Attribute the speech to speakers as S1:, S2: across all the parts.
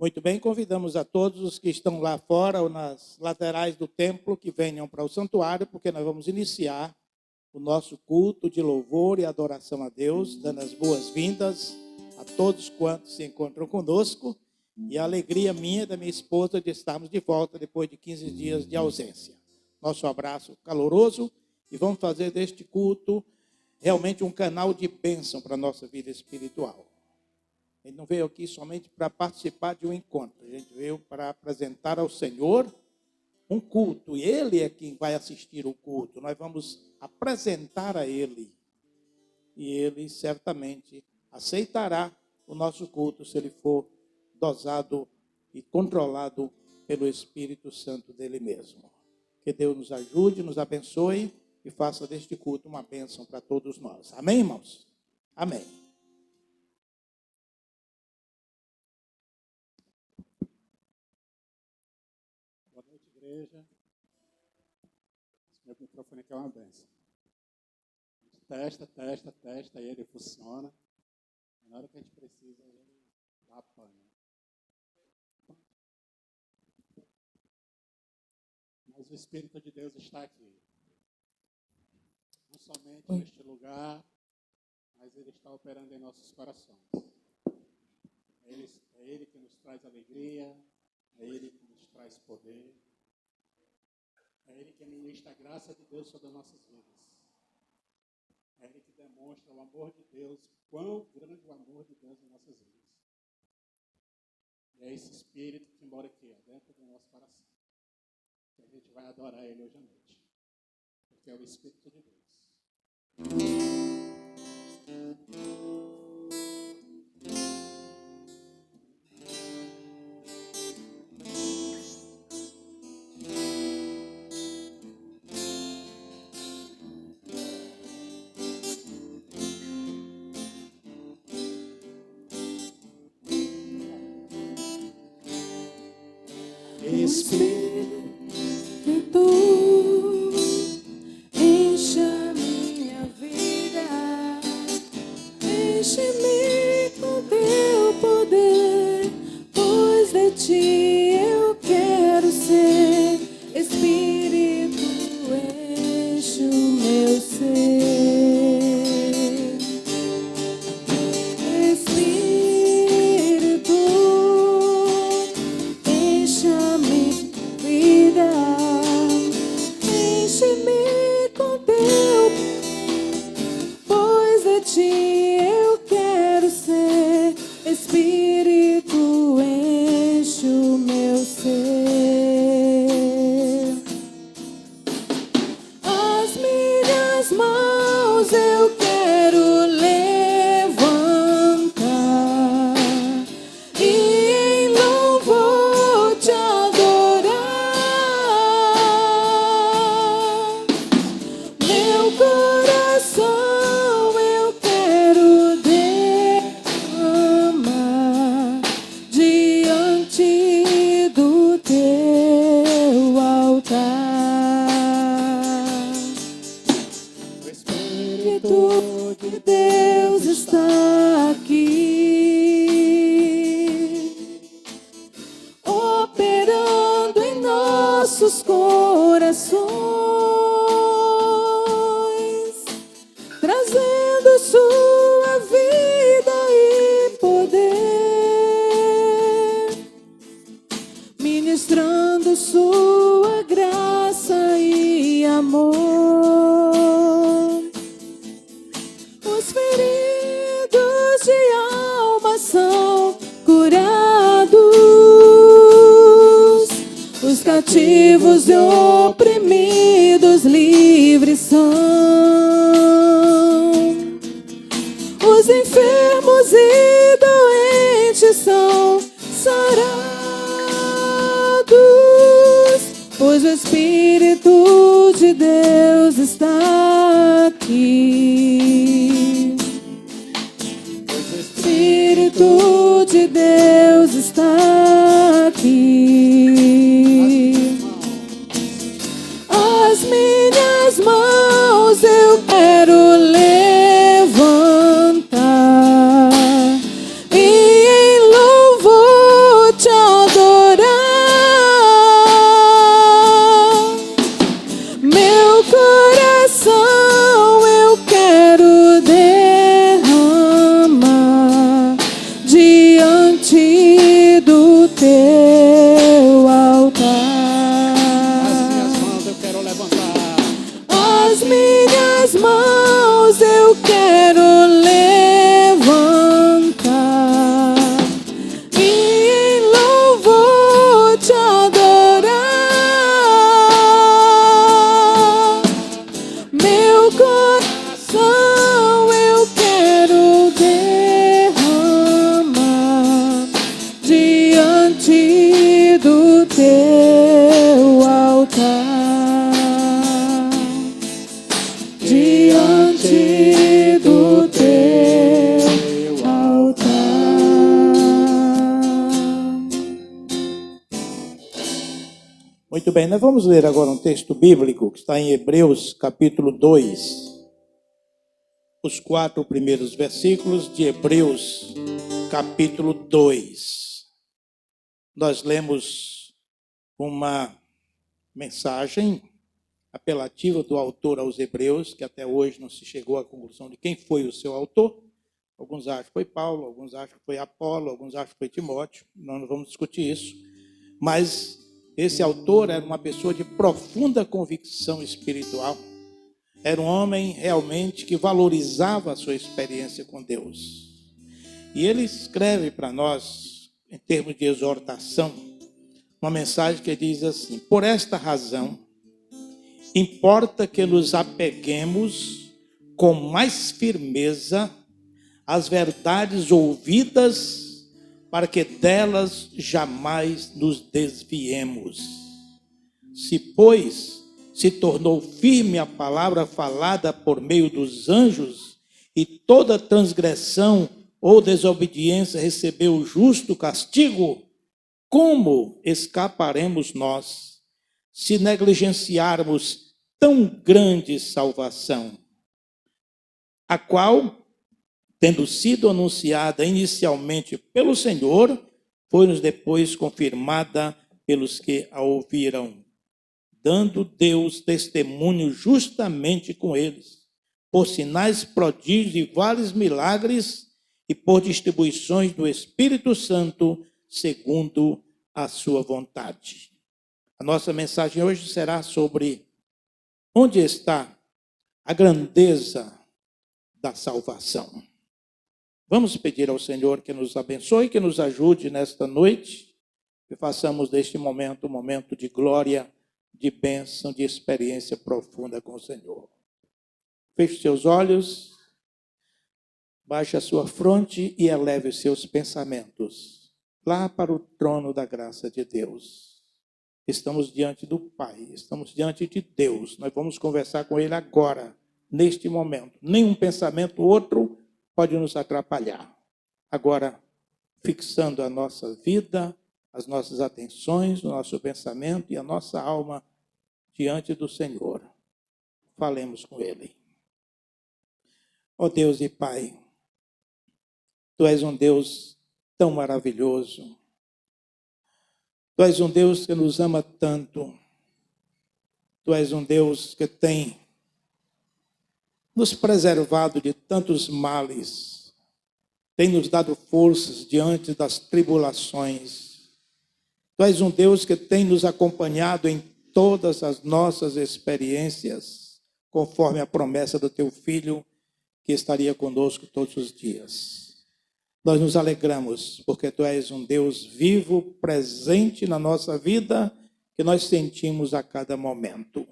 S1: Muito bem, convidamos a todos os que estão lá fora ou nas laterais do templo que venham para o santuário, porque nós vamos iniciar o nosso culto de louvor e adoração a Deus, dando as boas-vindas a todos quantos se encontram conosco e a alegria minha e da minha esposa de estarmos de volta depois de 15 dias de ausência. Nosso abraço caloroso e vamos fazer deste culto realmente um canal de bênção para a nossa vida espiritual. A gente não veio aqui somente para participar de um encontro, a gente veio para apresentar ao Senhor um culto, e Ele é quem vai assistir o culto. Nós vamos apresentar a Ele, e Ele certamente aceitará o nosso culto se ele for dosado e controlado pelo Espírito Santo dele mesmo. Que Deus nos ajude, nos abençoe e faça deste culto uma bênção para todos nós. Amém, irmãos? Amém.
S2: Boa noite, igreja. Esse meu microfone aqui é uma bênção. A gente testa, e ele funciona. Na hora que a gente precisa, ele dá pane. Mas o Espírito de Deus está aqui. Não somente neste lugar, mas ele está operando em nossos corações. É ele que nos traz alegria, é Ele que nos traz poder. É Ele que ministra a graça de Deus sobre as nossas vidas. É Ele que demonstra o amor de Deus, quão grande o amor de Deus em nossas vidas. E é esse Espírito que mora aqui, dentro do nosso coração. Que a gente vai adorar Ele hoje à noite. Porque é o Espírito de Deus.
S3: Espírito, enche a minha vida, enche-me com teu poder, pois de ti eu quero ser. Espírito, enche o meu ser. Enche-me com teu, pois de ti eu quero ser. Espírito, enche o meu ser. As minhas mãos eu quero levantar e em louvor te adorar. Meu coração eu quero derramar diante do teu altar.
S2: O Espírito
S3: De Deus está aqui, operando em nossos corações, trazendo sua vida e poder, ministrando sua graça e amor. Os feridos de alma são curados, os cativos e oprimidos livres são, os enfermos e doentes são sarados, pois o Espírito de Deus está aqui. O Espírito de Deus está aqui. As minhas mãos eu quero levantar e em louvor te diante do teu altar.
S2: As minhas mãos eu quero levantar.
S3: As minhas mãos eu quero levantar e em louvor te adorar. Meu coração eu quero derramar diante do teu altar. Diante do teu altar.
S1: Muito bem, nós vamos ler agora um texto bíblico que está em Hebreus, capítulo 2. Os 4 primeiros versículos de Hebreus, capítulo 2. Nós lemos uma mensagem apelativa do autor aos Hebreus, que até hoje não se chegou à conclusão de quem foi o seu autor. Alguns acham que foi Paulo, alguns acham que foi Apolo, alguns acham que foi Timóteo. Nós não vamos discutir isso. Mas esse autor era uma pessoa de profunda convicção espiritual. Era um homem realmente que valorizava a sua experiência com Deus. E ele escreve para nós, em termos de exortação, uma mensagem que diz assim: por esta razão, importa que nos apeguemos com mais firmeza às verdades ouvidas, para que delas jamais nos desviemos. Se, pois, se tornou firme a palavra falada por meio dos anjos, e toda transgressão ou desobediência recebeu o justo castigo, como escaparemos nós, se negligenciarmos tão grande salvação, a qual, tendo sido anunciada inicialmente pelo Senhor, foi-nos depois confirmada pelos que a ouviram, dando Deus testemunho justamente com eles, por sinais, prodígios e vários milagres, e por distribuições do Espírito Santo, segundo a sua vontade. A nossa mensagem hoje será sobre onde está a grandeza da salvação. Vamos pedir ao Senhor que nos abençoe, que nos ajude nesta noite, que façamos deste momento um momento de glória, de bênção, de experiência profunda com o Senhor. Feche seus olhos, baixe a sua fronte e eleve os seus pensamentos lá para o trono da graça de Deus. Estamos diante do Pai, estamos diante de Deus. Nós vamos conversar com Ele agora, neste momento. Nenhum pensamento outro pode nos atrapalhar. Agora, fixando a nossa vida, as nossas atenções, o nosso pensamento e a nossa alma diante do Senhor. Falemos com Ele. Ó Deus e Pai, Tu és um Deus tão maravilhoso. Tu és um Deus que nos ama tanto. Tu és um Deus que tem nos preservado de tantos males, tem nos dado forças diante das tribulações. Tu és um Deus que tem nos acompanhado em todas as nossas experiências, conforme a promessa do Teu Filho, que estaria conosco todos os dias. Nós nos alegramos, porque Tu és um Deus vivo, presente na nossa vida, que nós sentimos a cada momento.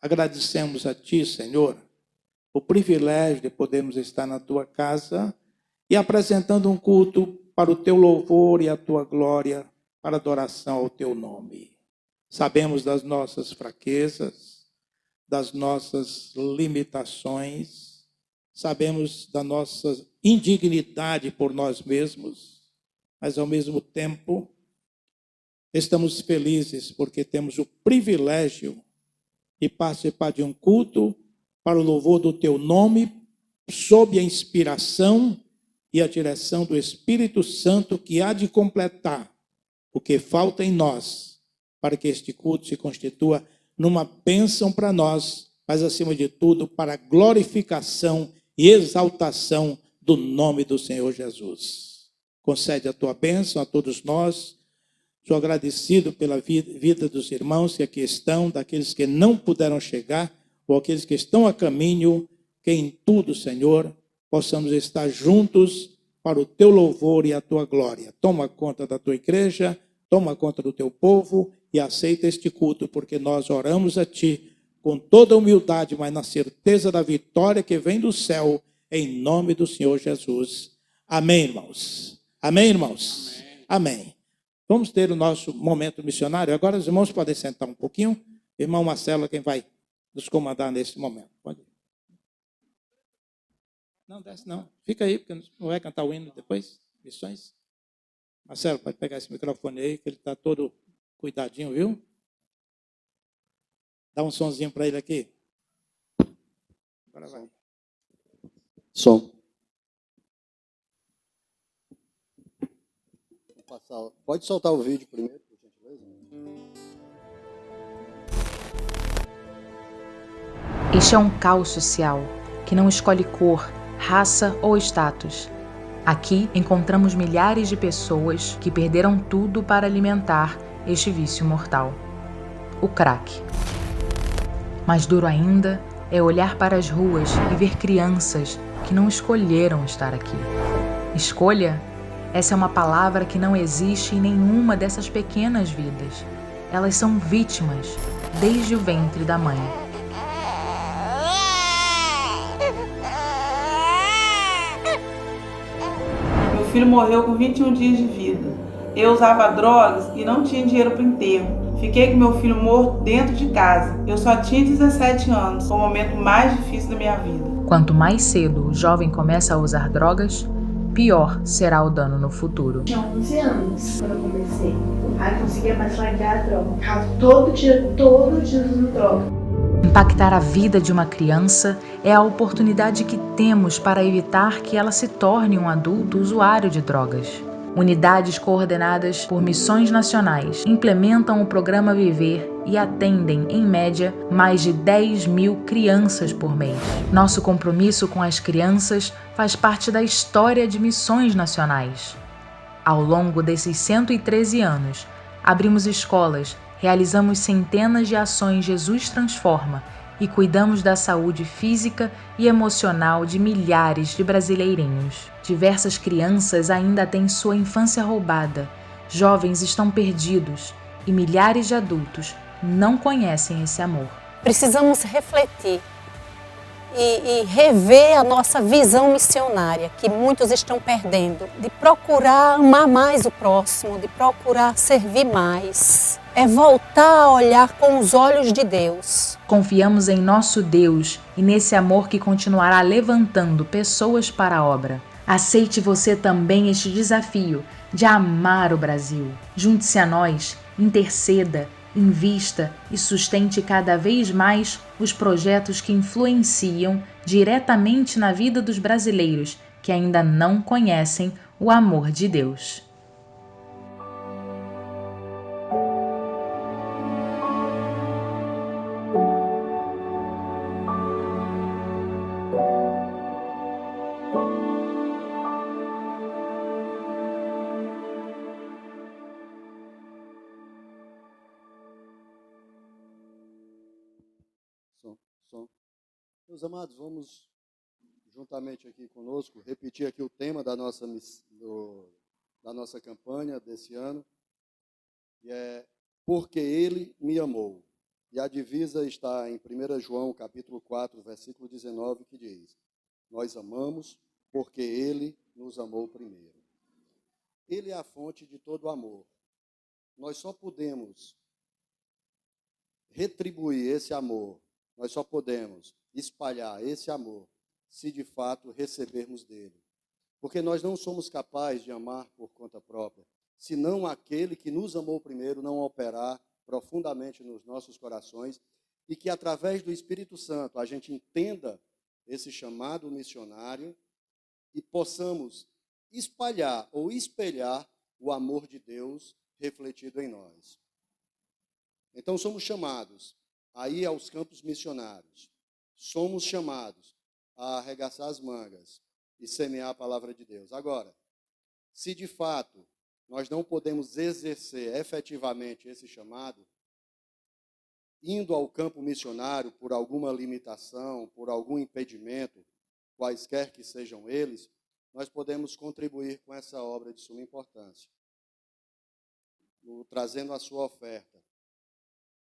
S1: Agradecemos a Ti, Senhor, o privilégio de podermos estar na Tua casa e apresentando um culto para o Teu louvor e a Tua glória, para adoração ao Teu nome. Sabemos das nossas fraquezas, das nossas limitações, sabemos da nossa indignidade por nós mesmos, mas ao mesmo tempo estamos felizes porque temos o privilégio de participar de um culto para o louvor do Teu nome, sob a inspiração e a direção do Espírito Santo, que há de completar o que falta em nós, para que este culto se constitua numa bênção para nós, mas acima de tudo para a glorificação e exaltação do nome do Senhor Jesus. concede a tua bênção a todos nós. Sou agradecido pela vida dos irmãos que aqui estão, daqueles que não puderam chegar, ou aqueles que estão a caminho, que em tudo, Senhor, possamos estar juntos para o teu louvor e a tua glória. Toma conta da tua igreja, toma conta do teu povo e aceita este culto, porque nós oramos a ti com toda humildade, mas na certeza da vitória que vem do céu, em nome do Senhor Jesus. Amém, irmãos? Amém, irmãos? Amém. Vamos ter o nosso momento missionário. Agora os irmãos podem sentar um pouquinho. Irmão Marcelo é quem vai nos comandar nesse momento. Pode ir. Não, desce não. Fica aí, porque não vai cantar o hino depois. Missões. Marcelo, pode pegar esse microfone aí, que ele está todo cuidadinho, viu? Dá um sonzinho para ele aqui. Agora vai.
S4: Som. Pode soltar o vídeo primeiro, por gentileza.
S5: Este é um caos social que não escolhe cor, raça ou status. Aqui encontramos milhares de pessoas que perderam tudo para alimentar este vício mortal, o crack. Mais duro ainda é olhar para as ruas e ver crianças que não escolheram estar aqui. Escolha? Essa é uma palavra que não existe em nenhuma dessas pequenas vidas. Elas são vítimas desde o ventre da mãe.
S6: Meu filho morreu com 21 dias de vida. Eu usava drogas e não tinha dinheiro para o enterro. Fiquei com meu filho morto dentro de casa. Eu só tinha 17 anos. Foi o momento mais difícil da minha vida.
S5: Quanto mais cedo o jovem começa a usar drogas, pior será o dano no futuro.
S7: Tinha 11 anos quando eu comecei. Aí não conseguia mais largar a droga. Ficava todo dia usando droga.
S5: Impactar a vida de uma criança é a oportunidade que temos para evitar que ela se torne um adulto usuário de drogas. Unidades coordenadas por missões nacionais implementam o programa Viver e atendem, em média, mais de 10.000 crianças por mês. Nosso compromisso com as crianças faz parte da história de missões nacionais. Ao longo desses 113 anos, abrimos escolas, realizamos centenas de ações Jesus Transforma e cuidamos da saúde física e emocional de milhares de brasileirinhos. Diversas crianças ainda têm sua infância roubada, jovens estão perdidos e milhares de adultos não conhecem esse amor.
S8: Precisamos refletir e rever a nossa visão missionária, que muitos estão perdendo, de procurar amar mais o próximo, de procurar servir mais. É voltar a olhar com os olhos de Deus.
S5: Confiamos em nosso Deus e nesse amor que continuará levantando pessoas para a obra. Aceite você também este desafio de amar o Brasil. Junte-se a nós, interceda, invista e sustente cada vez mais os projetos que influenciam diretamente na vida dos brasileiros que ainda não conhecem o amor de Deus.
S4: Som. Meus amados, vamos juntamente aqui conosco repetir aqui o tema da nossa campanha desse ano, que é Porque Ele me amou. E a divisa está em 1 João, capítulo 4, versículo 19, que diz: Nós amamos porque Ele nos amou primeiro. Ele é a fonte de todo amor. Nós só podemos retribuir esse amor, nós só podemos espalhar esse amor se de fato recebermos dele. Porque nós não somos capazes de amar por conta própria, senão aquele que nos amou primeiro não operar profundamente nos nossos corações e que através do Espírito Santo a gente entenda esse chamado missionário e possamos espalhar ou espelhar o amor de Deus refletido em nós. Então somos chamados a ir aos campos missionários. Somos chamados a arregaçar as mangas e semear a palavra de Deus. Agora, Se de fato nós não podemos exercer efetivamente esse chamado, indo ao campo missionário por alguma limitação, por algum impedimento, quaisquer que sejam eles, nós podemos contribuir com essa obra de suma importância, trazendo a sua oferta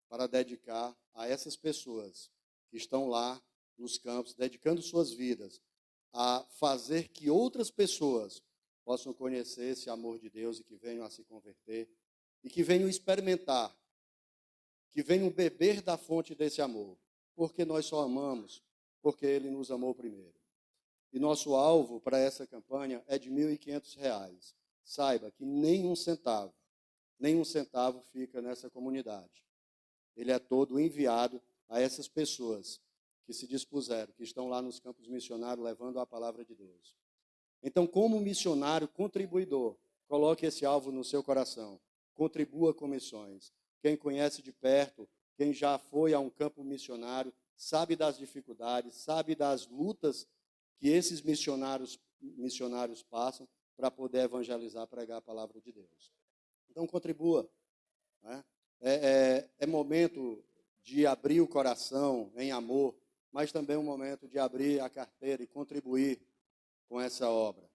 S4: para dedicar a essas pessoas que estão lá nos campos, dedicando suas vidas a fazer que outras pessoas possam conhecer esse amor de Deus e que venham a se converter e que venham experimentar, que venham beber da fonte desse amor, porque nós só amamos porque Ele nos amou primeiro. E nosso alvo para essa campanha é de R$ 1.500. Saiba que nem um centavo fica nessa comunidade. Ele é todo enviado a essas pessoas que se dispuseram, que estão lá nos campos missionários levando a palavra de Deus. Então, como missionário contribuidor, coloque esse alvo no seu coração. Contribua com missões. Quem conhece de perto, quem já foi a um campo missionário, sabe das dificuldades, sabe das lutas que esses missionários passam para poder evangelizar, pregar a palavra de Deus. Então, contribua. Né? É momento de abrir o coração em amor, mas também um momento de abrir a carteira e contribuir com essa obra.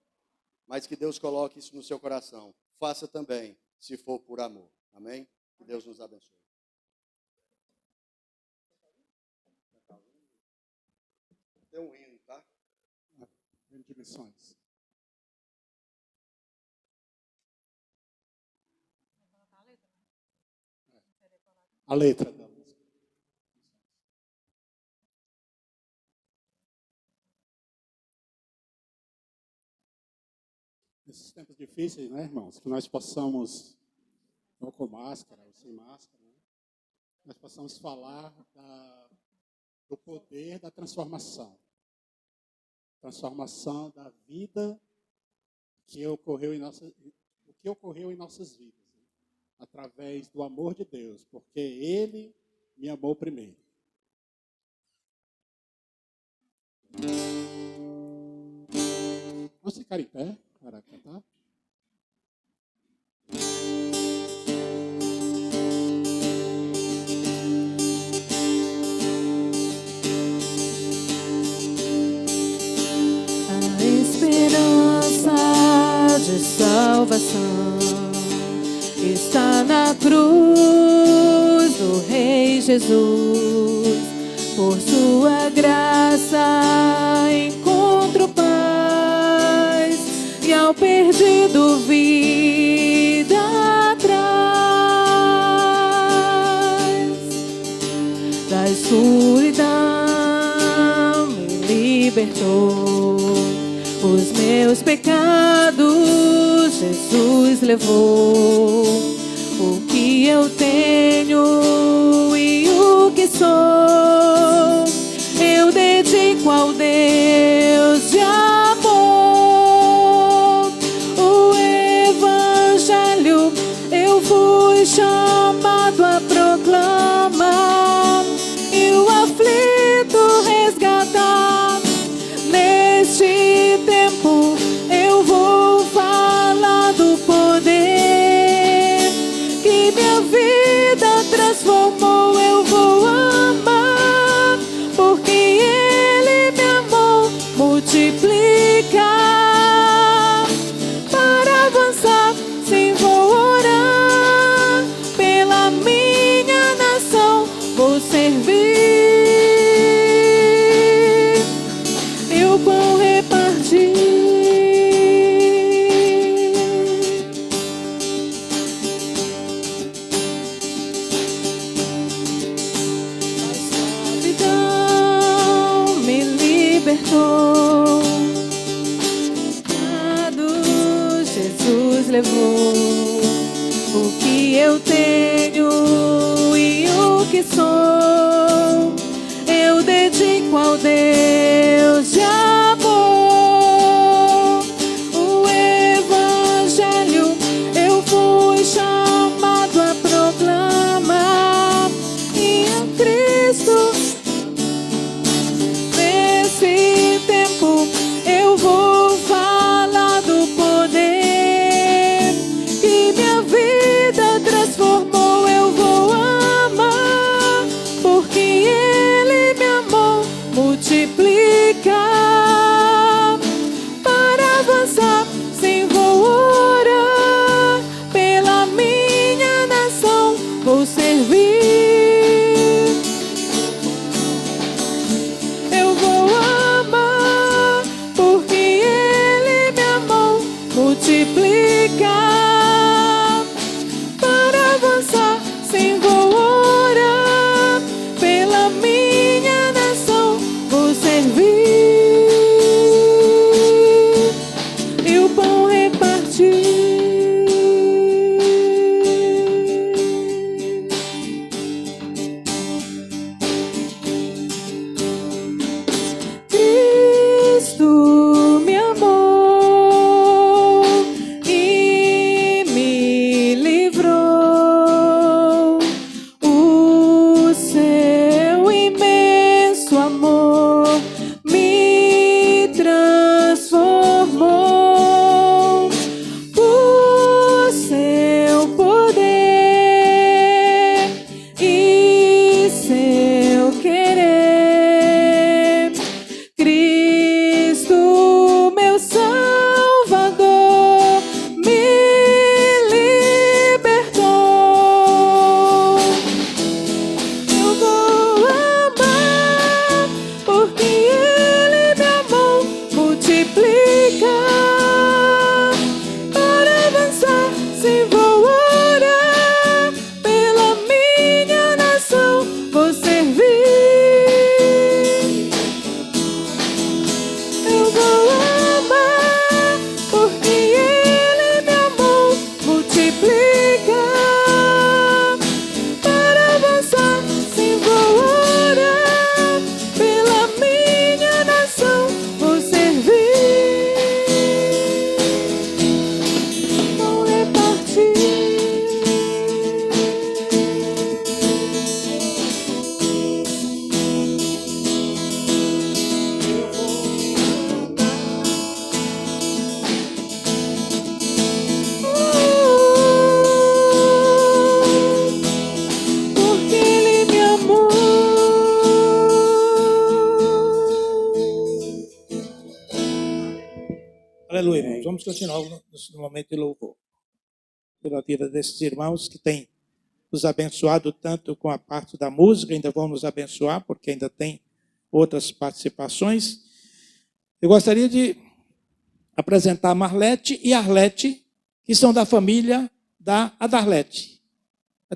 S4: Mas que Deus coloque isso no seu coração. Faça também, se for por amor. Amém? Que Deus nos abençoe. Tem um hino, tá?
S2: Hino de missões. A letra da música. Nesses tempos difíceis, né, irmãos, que nós possamos, ou com máscara, ou sem máscara, né, nós possamos falar do poder da transformação. Transformação da vida que ocorreu em nossas vidas. Através do amor de Deus, porque Ele me amou primeiro. Vamos ficar em pé para cantar?
S3: A esperança de salvação está na cruz do Rei Jesus. Por sua graça encontro paz e ao perdido vida traz. Da escuridão me libertou, os meus pecados Jesus levou. O que eu tenho e o que sou, eu dedico ao Deus de amor. O Evangelho eu fui chamado a proclamar e o aflito resgatar. Neste tempo eu vou falar do poder que minha vida transformou. Eu vou amar porque Ele me amou. Multiplicar para avançar, sim, vou orar pela minha nação, vou servir, eu vou repartir. Me libertou, Jesus levou. O que eu tenho e o que sou, eu dedico ao Deus de amor. O Evangelho eu fui chamado a proclamar e a Cristo. Nesse tempo eu vou falar do poder
S1: vamos continuar no momento de louvor. Pela vida desses irmãos que têm nos abençoado tanto com a parte da música, ainda vão nos abençoar, porque ainda tem outras participações. Eu gostaria de apresentar Marlete e Arlete, que são da família da Adarlete.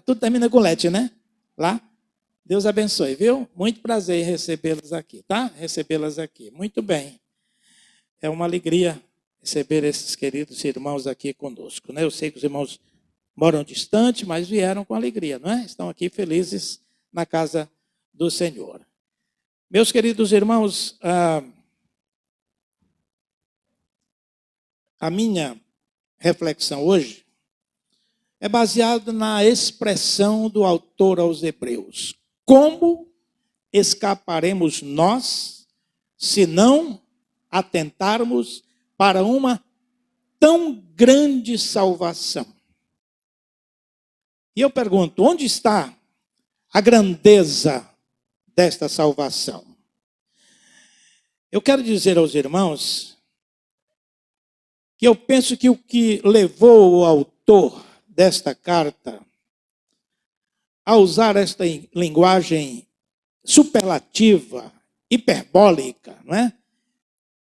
S1: Tudo termina com Lete, né? Lá. Deus abençoe, viu? Muito prazer em recebê-las aqui, tá? Recebê-las aqui. Muito bem. É uma alegria receber esses queridos irmãos aqui conosco, né? Eu sei que os irmãos moram distante, mas vieram com alegria, não é? Estão aqui felizes na casa do Senhor. Meus queridos irmãos, a minha reflexão hoje é baseada na expressão do autor aos Hebreus. Como escaparemos nós se não atentarmos para uma tão grande salvação? E eu pergunto, onde está a grandeza desta salvação? Eu quero dizer aos irmãos que eu penso que o que levou o autor desta carta a usar esta linguagem superlativa, hiperbólica, não é?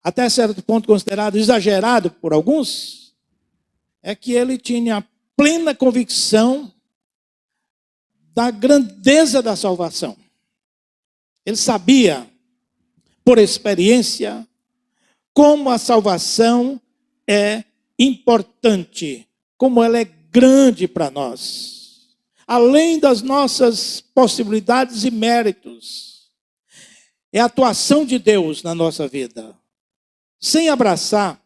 S1: Até certo ponto considerado exagerado por alguns, é que ele tinha plena convicção da grandeza da salvação. Ele sabia, por experiência, como a salvação é importante, como ela é grande para nós. Além das nossas possibilidades e méritos, é a atuação de Deus na nossa vida. Sem abraçar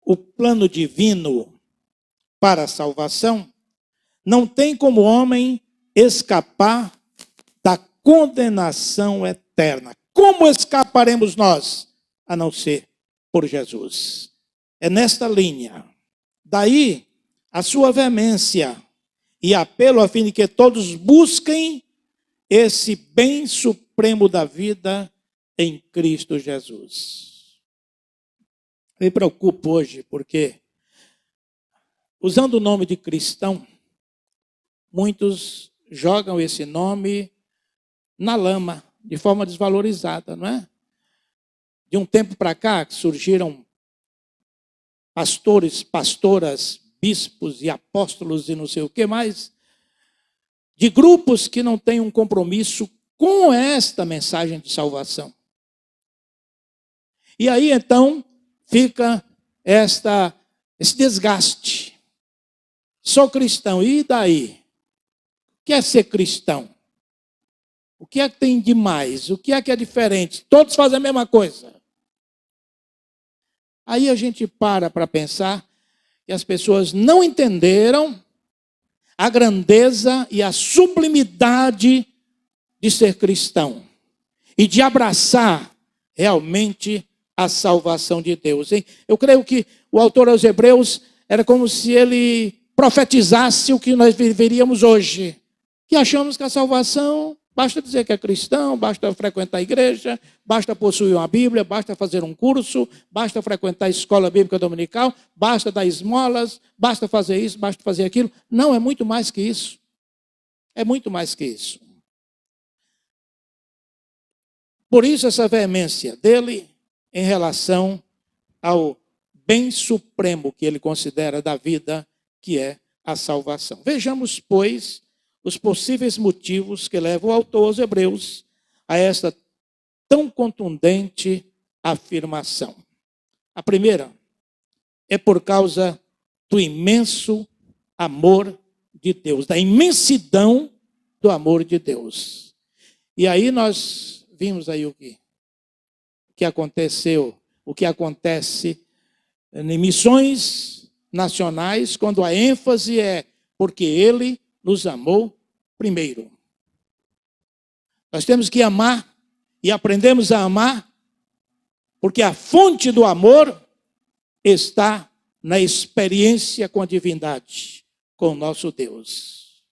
S1: o plano divino para a salvação, não tem como homem escapar da condenação eterna. Como escaparemos nós, a não ser por Jesus? É nesta linha. Daí a sua veemência e apelo a fim de que todos busquem esse bem supremo da vida em Cristo Jesus. Me preocupo hoje porque, usando o nome de cristão, muitos jogam esse nome na lama, de forma desvalorizada, não é? De um tempo para cá, surgiram pastores, pastoras, bispos e apóstolos e não sei o que mais, de grupos que não têm um compromisso com esta mensagem de salvação. E aí, então, fica esse desgaste. Sou cristão, e daí? O que é ser cristão? O que é que tem de mais? O que é diferente? Todos fazem a mesma coisa. Aí a gente para pensar que as pessoas não entenderam a grandeza e a sublimidade de ser cristão e de abraçar realmente a salvação de Deus. Eu creio que o autor aos Hebreus era como se ele profetizasse o que nós viveríamos hoje. Que achamos que a salvação, basta dizer que é cristão, basta frequentar a igreja, basta possuir uma Bíblia, basta fazer um curso, basta frequentar a escola bíblica dominical, basta dar esmolas, basta fazer isso, basta fazer aquilo. Não, é muito mais que isso. É muito mais que isso. Por isso essa veemência dele em relação ao bem supremo que ele considera da vida, que é a salvação. Vejamos, pois, os possíveis motivos que levam o autor aos Hebreus a esta tão contundente afirmação. A primeira é por causa do imenso amor de Deus, da imensidão do amor de Deus. E aí nós vimos aí o que aconteceu, o que acontece em missões nacionais, quando a ênfase é porque ele nos amou primeiro. Nós temos que amar e aprendemos a amar porque a fonte do amor está na experiência com a divindade, com o nosso Deus.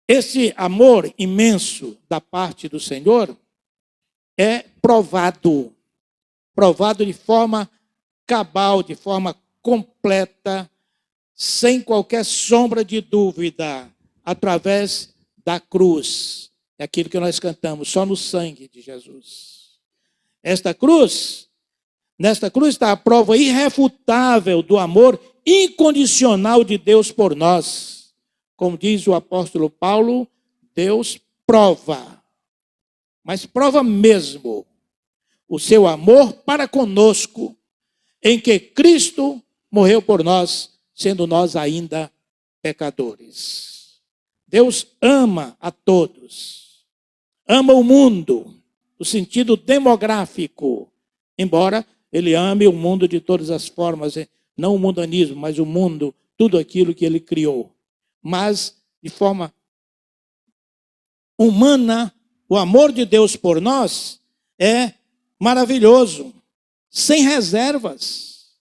S1: Esse amor imenso da parte do Senhor é provado de forma cabal, de forma completa, sem qualquer sombra de dúvida, através da cruz. É aquilo que nós cantamos, só no sangue de Jesus. Nesta cruz está a prova irrefutável do amor incondicional de Deus por nós. Como diz o apóstolo Paulo, Deus prova, mas prova mesmo o seu amor para conosco, em que Cristo morreu por nós, sendo nós ainda pecadores. Deus ama a todos, ama o mundo, no sentido demográfico, embora ele ame o mundo de todas as formas, não o mundanismo, mas o mundo, tudo aquilo que ele criou. Mas, de forma humana, o amor de Deus por nós é maravilhoso, sem reservas.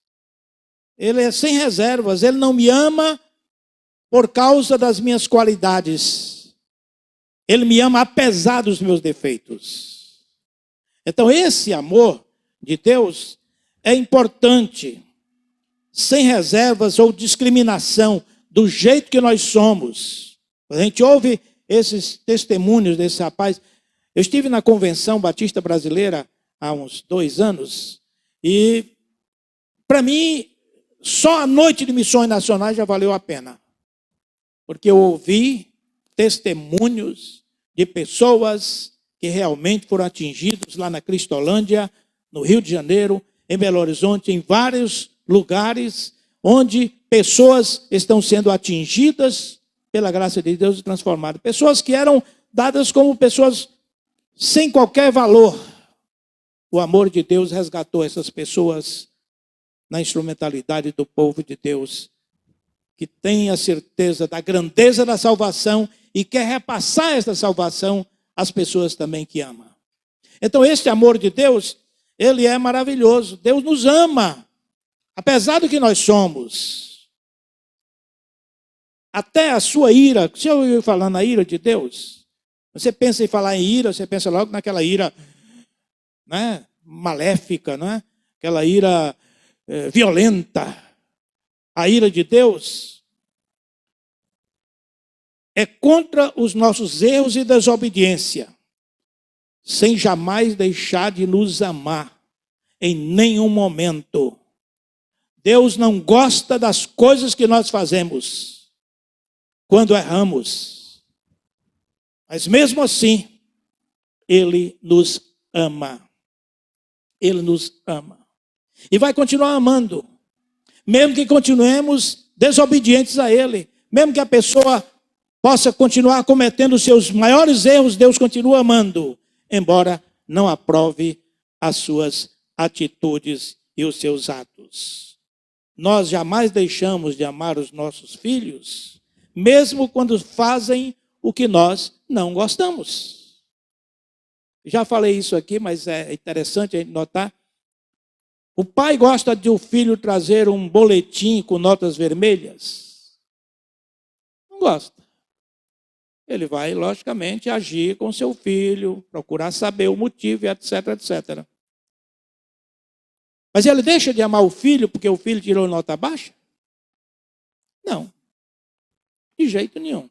S1: Ele é sem reservas, ele não me ama por causa das minhas qualidades. Ele me ama apesar dos meus defeitos. Então esse amor de Deus é importante, sem reservas ou discriminação, do jeito que nós somos. A gente ouve esses testemunhos desse rapaz. Eu estive na Convenção Batista Brasileira há uns 2 anos e, para mim, só a noite de missões nacionais já valeu a pena. Porque eu ouvi testemunhos de pessoas que realmente foram atingidos lá na Cristolândia, no Rio de Janeiro, em Belo Horizonte, em vários lugares onde pessoas estão sendo atingidas pela graça de Deus e transformadas. Pessoas que eram dadas como pessoas sem qualquer valor. O amor de Deus resgatou essas pessoas na instrumentalidade do povo de Deus, que tem a certeza da grandeza da salvação e quer repassar essa salvação às pessoas também que ama. Então, este amor de Deus, ele é maravilhoso. Deus nos ama, apesar do que nós somos. Até a sua ira, se eu ouviu falar na ira de Deus, você pensa em falar em ira, você pensa logo naquela ira, né, maléfica, né? Aquela ira violenta. A ira de Deus é contra os nossos erros e desobediência, sem jamais deixar de nos amar em nenhum momento. Deus não gosta das coisas que nós fazemos quando erramos, mas mesmo assim, Ele nos ama. Ele nos ama. E vai continuar amando. Mesmo que continuemos desobedientes a Ele. Mesmo que a pessoa possa continuar cometendo os seus maiores erros, Deus continua amando. Embora não aprove as suas atitudes e os seus atos. Nós jamais deixamos de amar os nossos filhos, mesmo quando fazem o que nós não gostamos. Já falei isso aqui, mas é interessante a gente notar. O pai gosta de o filho trazer um boletim com notas vermelhas? Não gosta. Ele vai, logicamente, agir com seu filho, procurar saber o motivo, etc, etc. Mas ele deixa de amar o filho porque o filho tirou nota baixa? Não. De jeito nenhum.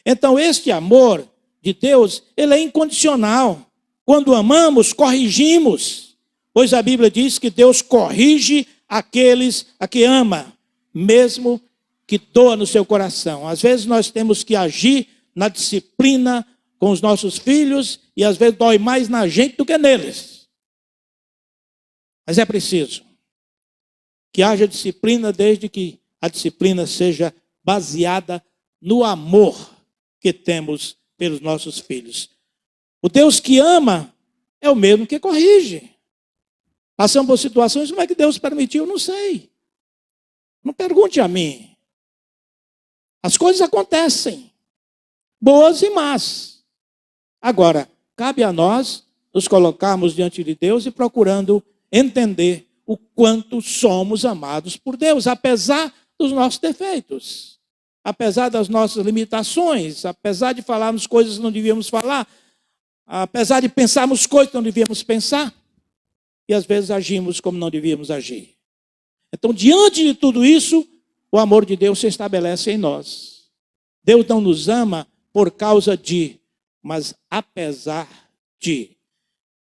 S1: Então, este amor de Deus, ele é incondicional. Quando amamos, corrigimos. Pois a Bíblia diz que Deus corrige aqueles a que ama, mesmo que doa no seu coração. Às vezes nós temos que agir na disciplina com os nossos filhos e às vezes dói mais na gente do que neles. Mas é preciso que haja disciplina, desde que a disciplina seja baseada no amor que temos pelos nossos filhos. O Deus que ama é o mesmo que corrige. Passamos por situações, como é que Deus permitiu? Não sei. Não pergunte a mim. As coisas acontecem, boas e más. Agora, cabe a nós nos colocarmos diante de Deus e procurando entender o quanto somos amados por Deus, apesar dos nossos defeitos, apesar das nossas limitações, apesar de falarmos coisas que não devíamos falar, apesar de pensarmos coisas que não devíamos pensar, e às vezes agimos como não devíamos agir. Então, diante de tudo isso, o amor de Deus se estabelece em nós. Deus não nos ama por causa de, mas apesar de.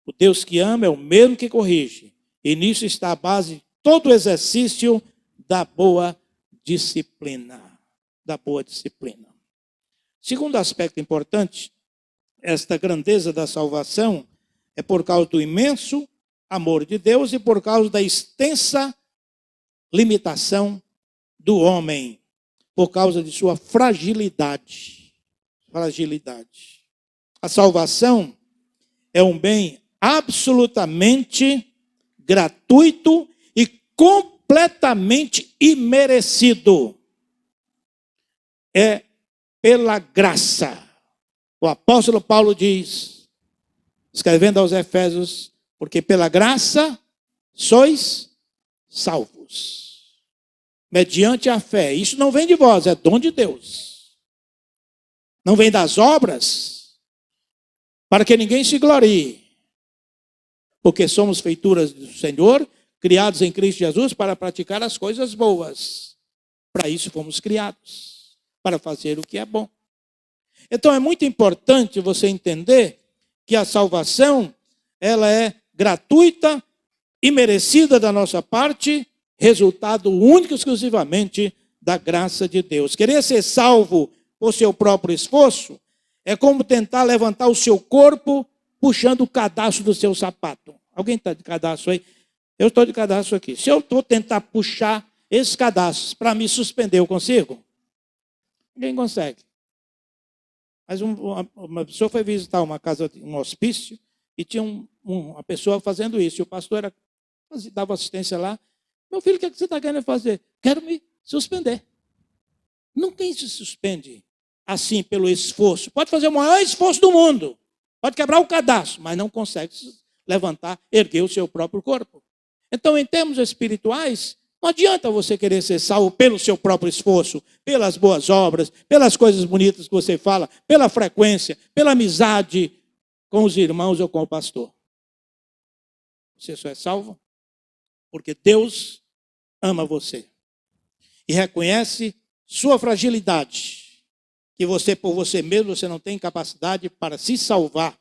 S1: O Deus que ama é o mesmo que corrige. E nisso está a base de todo o exercício da boa disciplina. Da boa disciplina. Segundo aspecto importante, esta grandeza da salvação é por causa do imenso amor de Deus e por causa da extensa limitação do homem, por causa de sua fragilidade. Fragilidade. A salvação é um bem absolutamente gratuito e completamente imerecido. É pela graça. O apóstolo Paulo diz, escrevendo aos Efésios, porque pela graça sois salvos, mediante a fé. Isso não vem de vós, é dom de Deus. Não vem das obras, para que ninguém se glorie. Porque somos feituras do Senhor, criados em Cristo Jesus para praticar as coisas boas. Para isso fomos criados, para fazer o que é bom. Então é muito importante você entender que a salvação, ela é gratuita e merecida da nossa parte, resultado único e exclusivamente da graça de Deus. Querer ser salvo por seu próprio esforço é como tentar levantar o seu corpo puxando o cadastro do seu sapato. Alguém está de cadastro aí? Eu estou de cadastro aqui. Se eu vou tentar puxar esses cadastros para me suspender, eu consigo? Ninguém consegue. Mas uma pessoa foi visitar uma casa, um hospício, e tinha uma pessoa fazendo isso. E o pastor dava assistência lá. Meu filho, o que você está querendo fazer? Quero me suspender. Ninguém se suspende assim pelo esforço. Pode fazer o maior esforço do mundo. Pode quebrar o cadastro, mas não consegue levantar, erguer o seu próprio corpo. Então, em termos espirituais, não adianta você querer ser salvo pelo seu próprio esforço, pelas boas obras, pelas coisas bonitas que você fala, pela frequência, pela amizade com os irmãos ou com o pastor. Você só é salvo porque Deus ama você e reconhece sua fragilidade, que você, por você mesmo, você não tem capacidade para se salvar,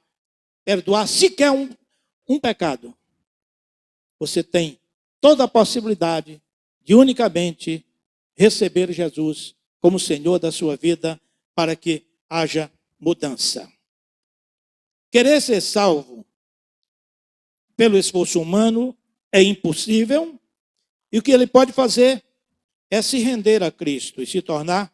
S1: perdoar sequer um pecado. Você tem toda a possibilidade de unicamente receber Jesus como Senhor da sua vida para que haja mudança. Querer ser salvo pelo esforço humano é impossível, e o que ele pode fazer é se render a Cristo e se tornar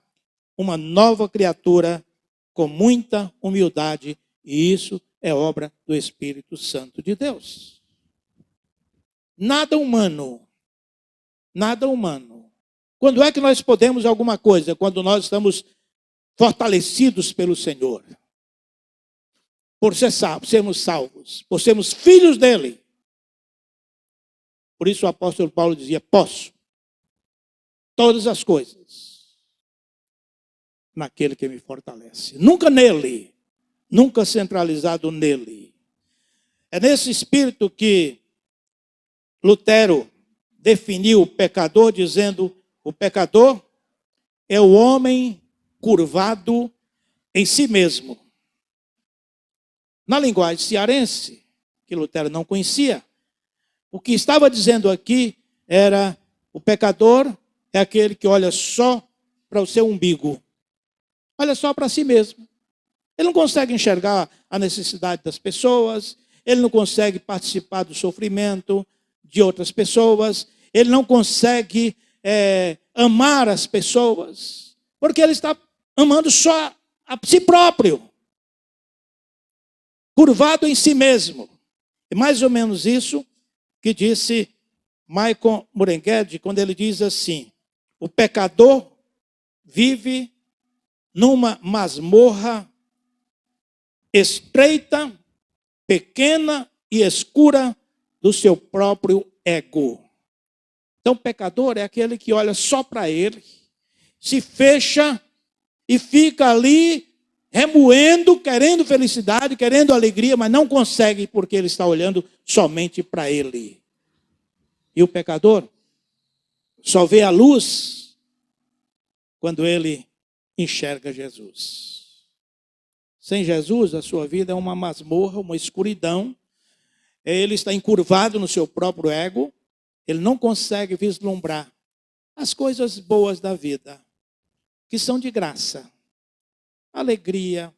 S1: uma nova criatura com muita humildade, e isso é obra do Espírito Santo de Deus. Nada humano. Nada humano. Quando é que nós podemos alguma coisa? Quando nós estamos fortalecidos pelo Senhor. Por sermos salvos, por sermos filhos dele. Por isso o apóstolo Paulo dizia, posso todas as coisas naquele que me fortalece. Nunca nele, nunca centralizado nele. É nesse espírito que Lutero definiu o pecador dizendo, o pecador é o homem curvado em si mesmo. Na linguagem cearense, que Lutero não conhecia, o que estava dizendo aqui era, o pecador é aquele que olha só para o seu umbigo. Olha só para si mesmo. Ele não consegue enxergar a necessidade das pessoas, ele não consegue participar do sofrimento de outras pessoas, ele não consegue amar as pessoas, porque ele está amando só a si próprio, curvado em si mesmo. É mais ou menos isso que disse Michael Murengued, quando ele diz assim, o pecador vive numa masmorra estreita, pequena e escura do seu próprio ego. Então, o pecador é aquele que olha só para ele, se fecha e fica ali remoendo, querendo felicidade, querendo alegria, mas não consegue porque ele está olhando somente para ele. E o pecador só vê a luz quando ele enxerga Jesus. Sem Jesus, a sua vida é uma masmorra, uma escuridão. Ele está encurvado no seu próprio ego. Ele não consegue vislumbrar as coisas boas da vida, que são de graça. A alegria,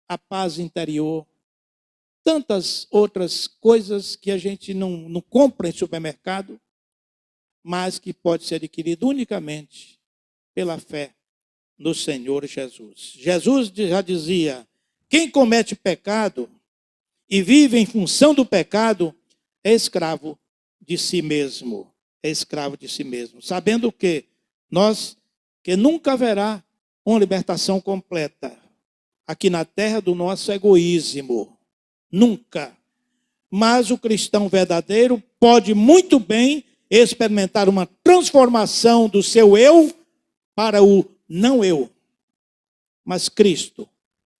S1: a paz interior, tantas outras coisas que a gente não compra em supermercado, mas que pode ser adquirido unicamente pela fé no Senhor Jesus. Jesus já dizia: quem comete pecado e vive em função do pecado é escravo de si mesmo. É escravo de si mesmo. Sabendo que nunca haverá uma libertação completa aqui na terra do nosso egoísmo. Nunca. Mas o cristão verdadeiro pode muito bem experimentar uma transformação do seu eu para o não eu, mas Cristo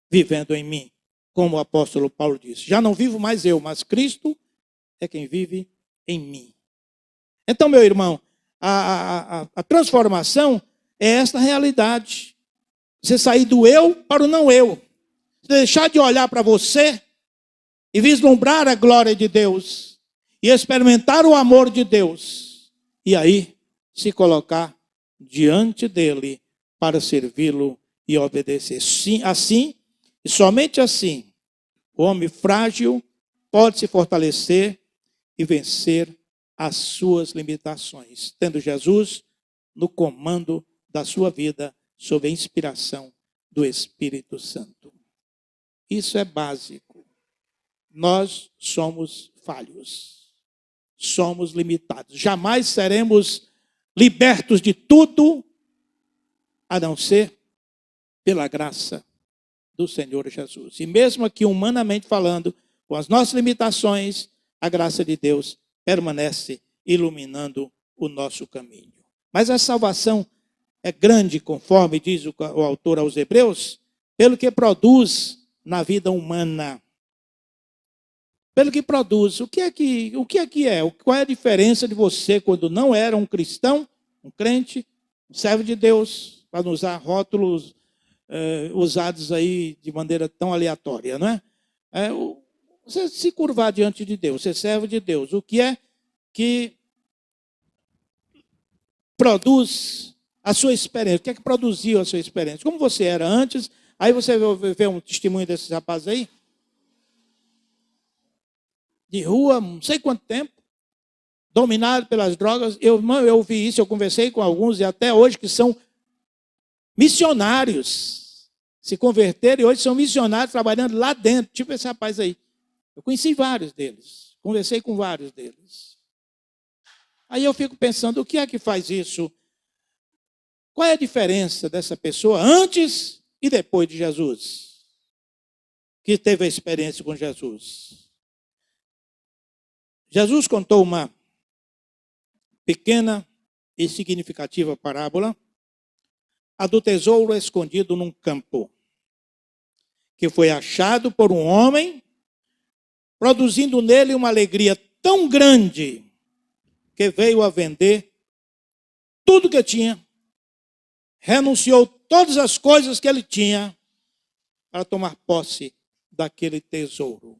S1: vivendo em mim, como o apóstolo Paulo disse. Já não vivo mais eu, mas Cristo é quem vive em mim. Então, meu irmão, a transformação é esta realidade. Você sair do eu para o não eu. Você deixar de olhar para você e vislumbrar a glória de Deus e experimentar o amor de Deus. E aí se colocar diante dele para servi-lo e obedecer. Sim, assim, e somente assim, o homem frágil pode se fortalecer e vencer as suas limitações, tendo Jesus no comando da sua vida, sob a inspiração do Espírito Santo. Isso é básico. Nós somos falhos, somos limitados. Jamais seremos libertos de tudo, a não ser pela graça do Senhor Jesus. E mesmo aqui, humanamente falando, com as nossas limitações, a graça de Deus permanece iluminando o nosso caminho. Mas a salvação é grande, conforme diz o autor aos Hebreus, pelo que produz na vida humana. Pelo que produz. O que é que é? Qual é a diferença de você quando não era um cristão, um crente, um servo de Deus, para não usar rótulos usados aí de maneira tão aleatória, não é? Você se curvar diante de Deus, ser servo de Deus. O que é que produz a sua experiência? O que é que produziu a sua experiência? Como você era antes? Aí você vê um testemunho desses rapazes aí, de rua, não sei quanto tempo, dominado pelas drogas. Eu ouvi isso, eu conversei com alguns, e até hoje, que são missionários, se converteram e hoje são missionários trabalhando lá dentro, tipo esse rapaz aí. Eu conheci vários deles, conversei com vários deles. Aí eu fico pensando, o que é que faz isso? Qual é a diferença dessa pessoa antes e depois de Jesus? Que teve a experiência com Jesus. Jesus contou uma pequena e significativa parábola, a do tesouro escondido num campo, que foi achado por um homem, produzindo nele uma alegria tão grande, que veio a vender tudo que tinha, renunciou todas as coisas que ele tinha, para tomar posse daquele tesouro.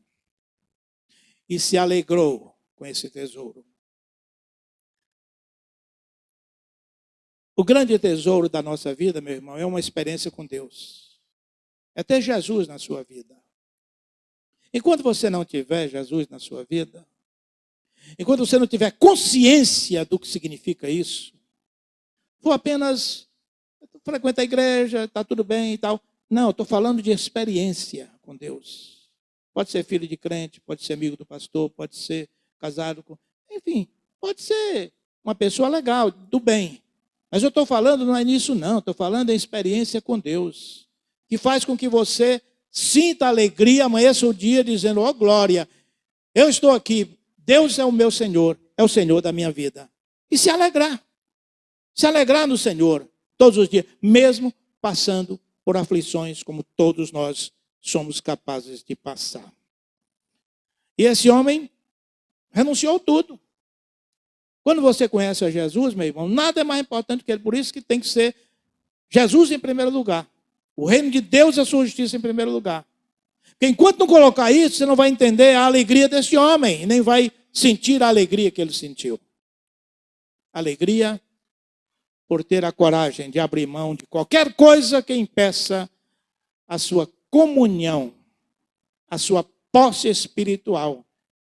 S1: E se alegrou com esse tesouro. O grande tesouro da nossa vida, meu irmão, é uma experiência com Deus. É ter Jesus na sua vida. Enquanto você não tiver Jesus na sua vida, enquanto você não tiver consciência do que significa isso, for apenas frequentar a igreja, está tudo bem e tal. Não, estou falando de experiência com Deus. Pode ser filho de crente, pode ser amigo do pastor, pode ser casado com... Enfim, pode ser uma pessoa legal, do bem. Mas eu estou falando, não é nisso não, estou falando em experiência com Deus, que faz com que você sinta alegria, amanheça o dia dizendo, ó glória, eu estou aqui, Deus é o meu Senhor, é o Senhor da minha vida. E se alegrar no Senhor todos os dias, mesmo passando por aflições como todos nós somos capazes de passar. E esse homem renunciou tudo. Quando você conhece a Jesus, meu irmão, nada é mais importante que ele. Por isso que tem que ser Jesus em primeiro lugar. O reino de Deus e a sua justiça em primeiro lugar. Porque enquanto não colocar isso, você não vai entender a alegria desse homem, nem vai sentir a alegria que ele sentiu. Alegria por ter a coragem de abrir mão de qualquer coisa que impeça a sua comunhão, a sua posse espiritual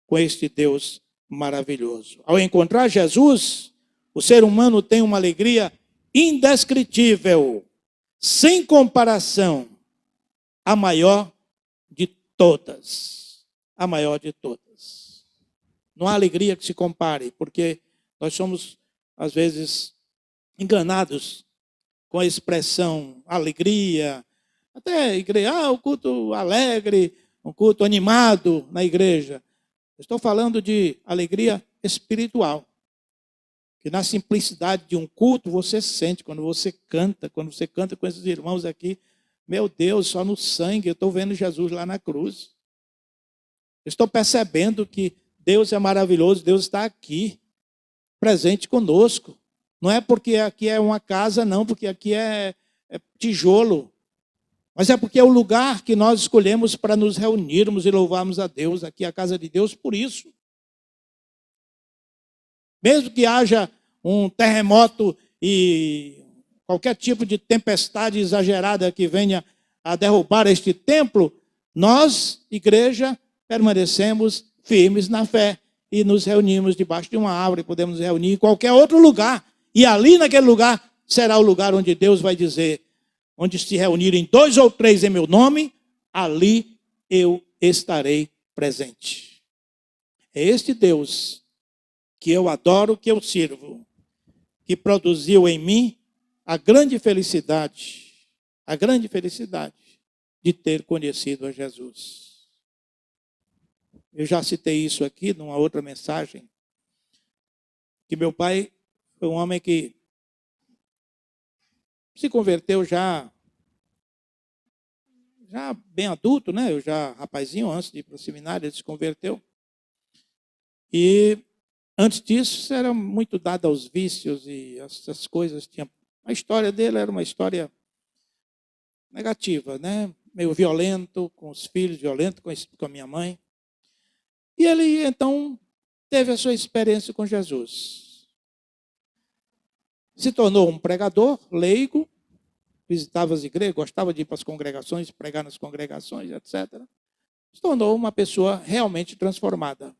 S1: com este Deus maravilhoso. Ao encontrar Jesus, o ser humano tem uma alegria indescritível, sem comparação, a maior de todas. A maior de todas. Não há alegria que se compare, porque nós somos, às vezes, enganados com a expressão alegria, até igreja, o culto alegre, um culto animado na igreja. Estou falando de alegria espiritual, que na simplicidade de um culto você sente quando você canta com esses irmãos aqui, meu Deus, só no sangue eu estou vendo Jesus lá na cruz. Eu estou percebendo que Deus é maravilhoso, Deus está aqui, presente conosco. Não é porque aqui é uma casa, não, porque aqui é tijolo. Mas é porque é o lugar que nós escolhemos para nos reunirmos e louvarmos a Deus. Aqui é a casa de Deus por isso. Mesmo que haja um terremoto e qualquer tipo de tempestade exagerada que venha a derrubar este templo, nós, igreja, permanecemos firmes na fé e nos reunimos debaixo de uma árvore, podemos nos reunir em qualquer outro lugar. E ali naquele lugar será o lugar onde Deus vai dizer, onde se reunirem 2 ou 3 em meu nome, ali eu estarei presente. É este Deus que eu adoro, que eu sirvo, que produziu em mim a grande felicidade de ter conhecido a Jesus. Eu já citei isso aqui numa outra mensagem, que meu pai foi um homem que se converteu já bem adulto, né? Eu já rapazinho, antes de ir para o seminário, ele se converteu. E antes disso, era muito dado aos vícios e essas coisas. A história dele era uma história negativa, né? Meio violento, com os filhos, violento com a minha mãe. E ele, então, teve a sua experiência com Jesus. Se tornou um pregador, leigo, visitava as igrejas, gostava de ir para as congregações, pregar nas congregações, etc. Se tornou uma pessoa realmente transformada.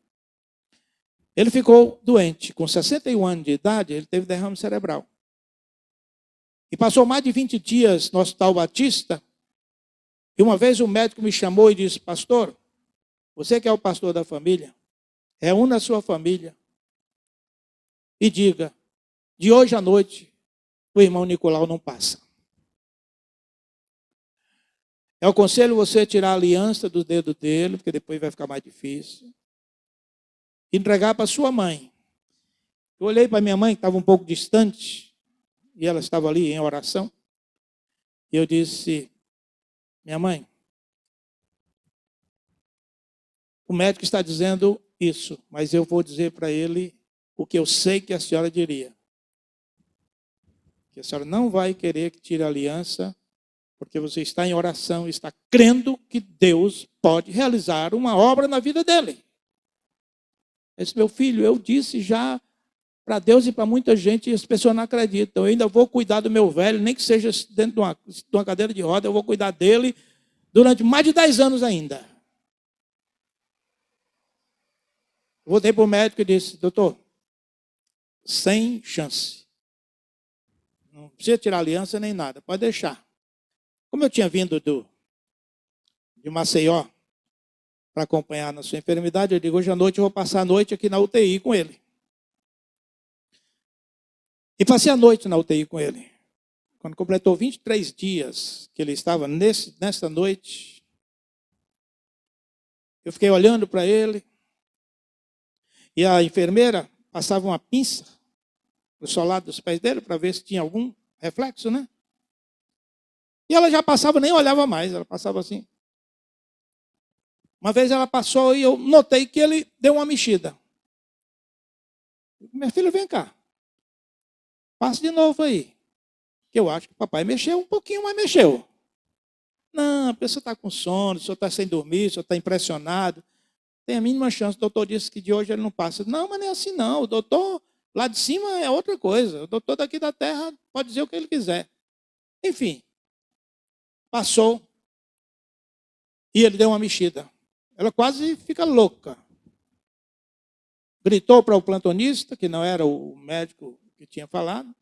S1: Ele ficou doente. Com 61 anos de idade, ele teve derrame cerebral. E passou mais de 20 dias no Hospital Batista. E uma vez o médico me chamou e disse, pastor, você que é o pastor da família, reúna a sua família e diga, de hoje à noite, o irmão Nicolau não passa. Eu aconselho você tirar a aliança do dedo dele, porque depois vai ficar mais difícil. E entregar para sua mãe. Eu olhei para minha mãe, que estava um pouco distante, e ela estava ali em oração. E eu disse, minha mãe, o médico está dizendo isso, mas eu vou dizer para ele o que eu sei que a senhora diria. Que a senhora não vai querer que tire a aliança, porque você está em oração, está crendo que Deus pode realizar uma obra na vida dele. Esse meu filho, eu disse já para Deus e para muita gente, e as pessoas não acreditam. Eu ainda vou cuidar do meu velho, nem que seja dentro de uma cadeira de roda, eu vou cuidar dele durante mais de 10 anos ainda. Eu voltei para o médico e disse, doutor, sem chance. Não precisa tirar aliança nem nada, pode deixar. Como eu tinha vindo de Maceió para acompanhar na sua enfermidade, eu digo, hoje à noite eu vou passar a noite aqui na UTI com ele. E passei a noite na UTI com ele. Quando completou 23 dias que ele estava nessa noite, eu fiquei olhando para ele, e a enfermeira passava uma pinça no solado dos pés dele para ver se tinha algum reflexo, né? E ela já passava, nem olhava mais, ela passava assim. Uma vez ela passou e eu notei que ele deu uma mexida. Minha filha, vem cá. Passa de novo aí. Que eu acho que o papai mexeu um pouquinho, mas mexeu. Não, a pessoa está com sono, o senhor está sem dormir, o senhor está impressionado. Tem a mínima chance. O doutor disse que de hoje ele não passa. Não, mas não é assim não. O doutor lá de cima é outra coisa. O doutor daqui da terra pode dizer o que ele quiser. Enfim, passou e ele deu uma mexida. Ela quase fica louca. Gritou para o plantonista, que não era o médico que tinha falado.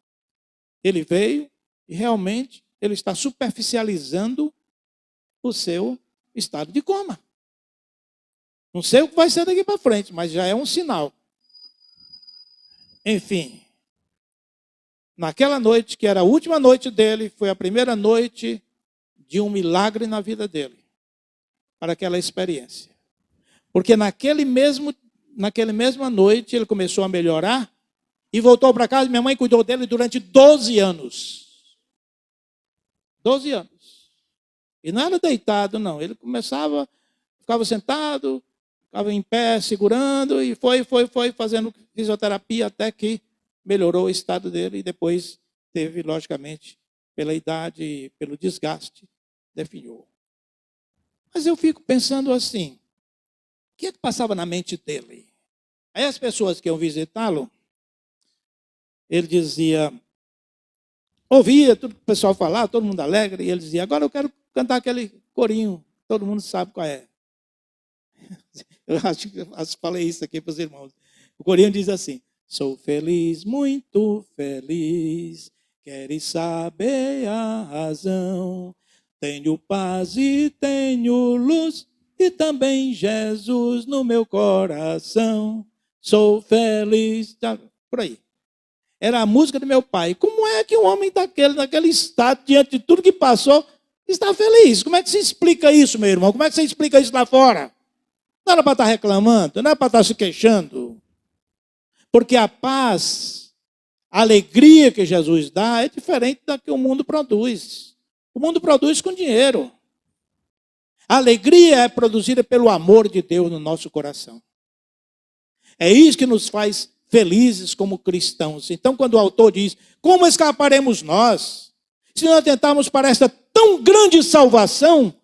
S1: Ele veio e realmente ele está superficializando o seu estado de coma. Não sei o que vai ser daqui para frente, mas já é um sinal. Enfim, naquela noite, que era a última noite dele, foi a primeira noite de um milagre na vida dele, para aquela experiência. Porque naquela mesma noite ele começou a melhorar e voltou para casa. Minha mãe cuidou dele durante 12 anos. 12 anos. E não era deitado, não. Ele começava, ficava sentado, ficava em pé, segurando, e foi fazendo fisioterapia até que melhorou o estado dele. E depois teve, logicamente, pela idade e pelo desgaste, definhou. Mas eu fico pensando assim, o que é que passava na mente dele? Aí as pessoas que iam visitá-lo, ele dizia, ouvia tudo que o pessoal falava, todo mundo alegre, e ele dizia, agora eu quero cantar aquele corinho, todo mundo sabe qual é. Eu acho que falei isso aqui para os irmãos. O corinho diz assim, sou feliz, muito feliz, queres saber a razão, tenho paz e tenho luz, e também Jesus no meu coração, sou feliz, por aí. Era a música do meu pai. Como é que um homem naquele estado, diante de tudo que passou, está feliz? Como é que se explica isso, meu irmão? Como é que você explica isso lá fora? Não era para estar reclamando, não era para estar se queixando. Porque a paz, a alegria que Jesus dá é diferente da que o mundo produz. O mundo produz com dinheiro. A alegria é produzida pelo amor de Deus no nosso coração. É isso que nos faz felizes como cristãos. Então, quando o autor diz, como escaparemos nós, se não atentarmos para esta tão grande salvação,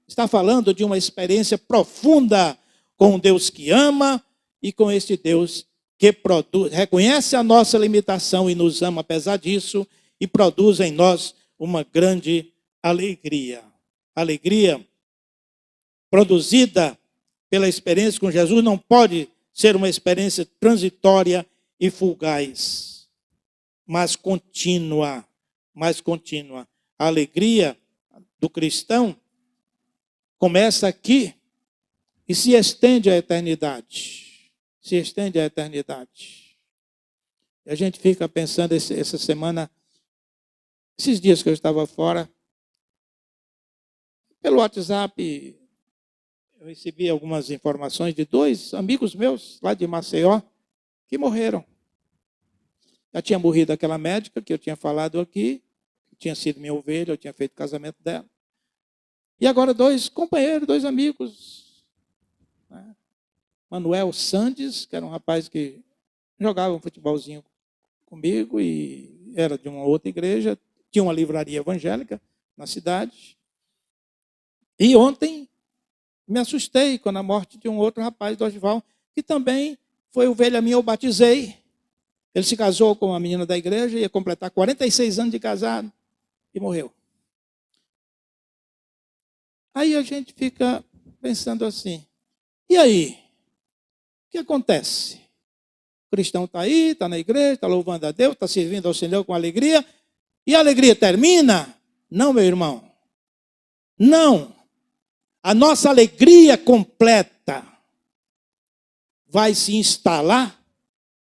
S1: está falando de uma experiência profunda com um Deus que ama e com este Deus que produz, reconhece a nossa limitação e nos ama apesar disso e produz em nós uma grande alegria. Alegria produzida pela experiência com Jesus não pode ser uma experiência transitória e fugaz, mas contínua, A alegria do cristão começa aqui e se estende à eternidade. Se estende à eternidade. E a gente fica pensando essa semana, esses dias que eu estava fora, pelo WhatsApp, eu recebi algumas informações de 2 amigos meus lá de Maceió que morreram. Já tinha morrido aquela médica que eu tinha falado aqui, que tinha sido minha ovelha, eu tinha feito o casamento dela. E agora 2 companheiros, 2 amigos. Né? Manuel Sandes, que era um rapaz que jogava um futebolzinho comigo e era de uma outra igreja, tinha uma livraria evangélica na cidade. E ontem me assustei com a morte de um outro rapaz, Dorival, que também foi ovelha minha, eu batizei. Ele se casou com uma menina da igreja, ia completar 46 anos de casado e morreu. Aí a gente fica pensando assim, e aí? O que acontece? O cristão está aí, está na igreja, está louvando a Deus, está servindo ao Senhor com alegria, e a alegria termina? Não, meu irmão. Não. A nossa alegria completa vai se instalar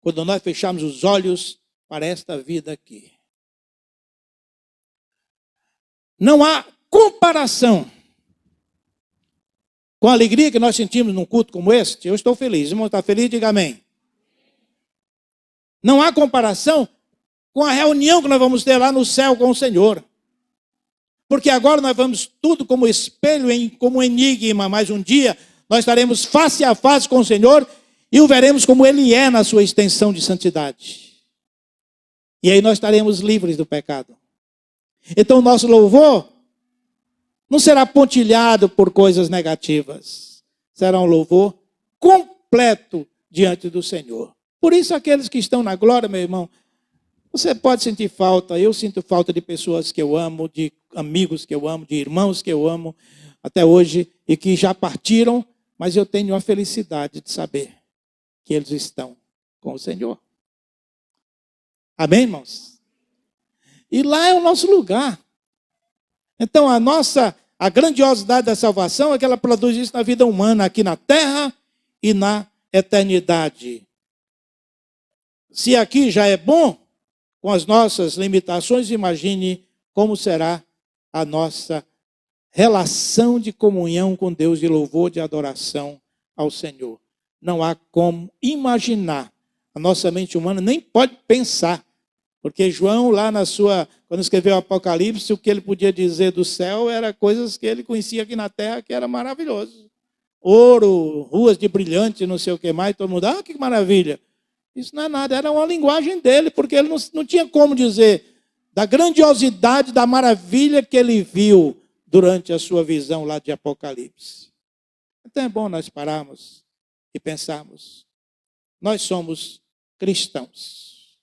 S1: quando nós fecharmos os olhos para esta vida aqui. Não há comparação com a alegria que nós sentimos num culto como este. Eu estou feliz. Irmão, está feliz? Diga amém. Não há comparação com a reunião que nós vamos ter lá no céu com o Senhor. Porque agora nós vamos tudo como espelho, como enigma, mas um dia nós estaremos face a face com o Senhor E o veremos como ele é na sua extensão de santidade. E aí nós estaremos livres do pecado. Então o nosso louvor não será pontilhado por coisas negativas. Será um louvor completo diante do Senhor. Por isso aqueles que estão na glória, meu irmão, você pode sentir falta, eu sinto falta de pessoas que eu amo, de amigos que eu amo, de irmãos que eu amo até hoje e que já partiram, mas eu tenho a felicidade de saber que eles estão com o Senhor. Amém, irmãos? E lá é o nosso lugar. Então a grandiosidade da salvação é que ela produz isso na vida humana, aqui na terra e na eternidade. Se aqui já é bom, com as nossas limitações, imagine como será a nossa relação de comunhão com Deus, de louvor, de adoração ao Senhor. Não há como imaginar. A nossa mente humana nem pode pensar. Porque João, lá quando escreveu o Apocalipse, o que ele podia dizer do céu era coisas que ele conhecia aqui na terra, que era maravilhoso. Ouro, ruas de brilhante, não sei o que mais, todo mundo, que maravilha. Isso não é nada, era uma linguagem dele, porque ele não tinha como dizer da grandiosidade, da maravilha que ele viu durante a sua visão lá de Apocalipse. Então é bom nós pararmos e pensarmos. Nós somos cristãos.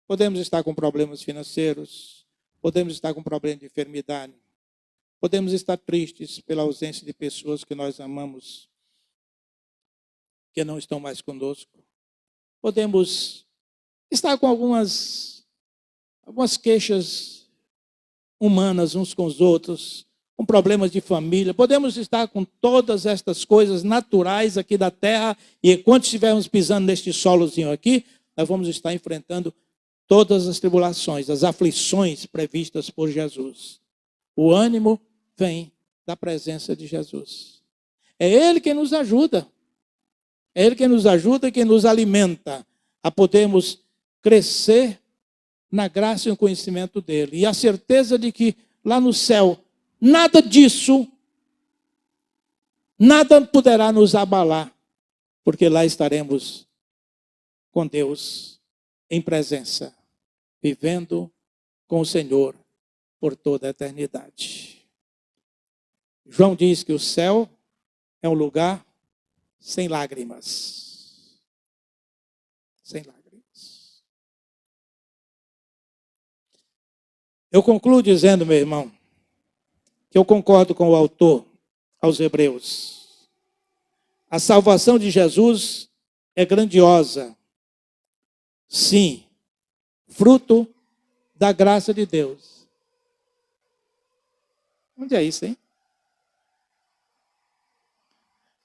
S1: Podemos estar com problemas financeiros, podemos estar com problemas de enfermidade, podemos estar tristes pela ausência de pessoas que nós amamos, que não estão mais conosco. Podemos estar com algumas queixas humanas uns com os outros, com problemas de família. Podemos estar com todas estas coisas naturais aqui da terra e enquanto estivermos pisando neste solozinho aqui, nós vamos estar enfrentando todas as tribulações, as aflições previstas por Jesus. O ânimo vem da presença de Jesus. É Ele quem nos ajuda. É Ele quem nos ajuda e quem nos alimenta a podermos crescer na graça e no conhecimento dEle. E a certeza de que lá no céu, nada disso, nada poderá nos abalar, porque lá estaremos com Deus em presença, vivendo com o Senhor por toda a eternidade. João diz que o céu é um lugar sem lágrimas. Sem lágrimas. Eu concluo dizendo, meu irmão, que eu concordo com o autor aos Hebreus. A salvação de Jesus é grandiosa. Sim, fruto da graça de Deus. Onde é isso, hein?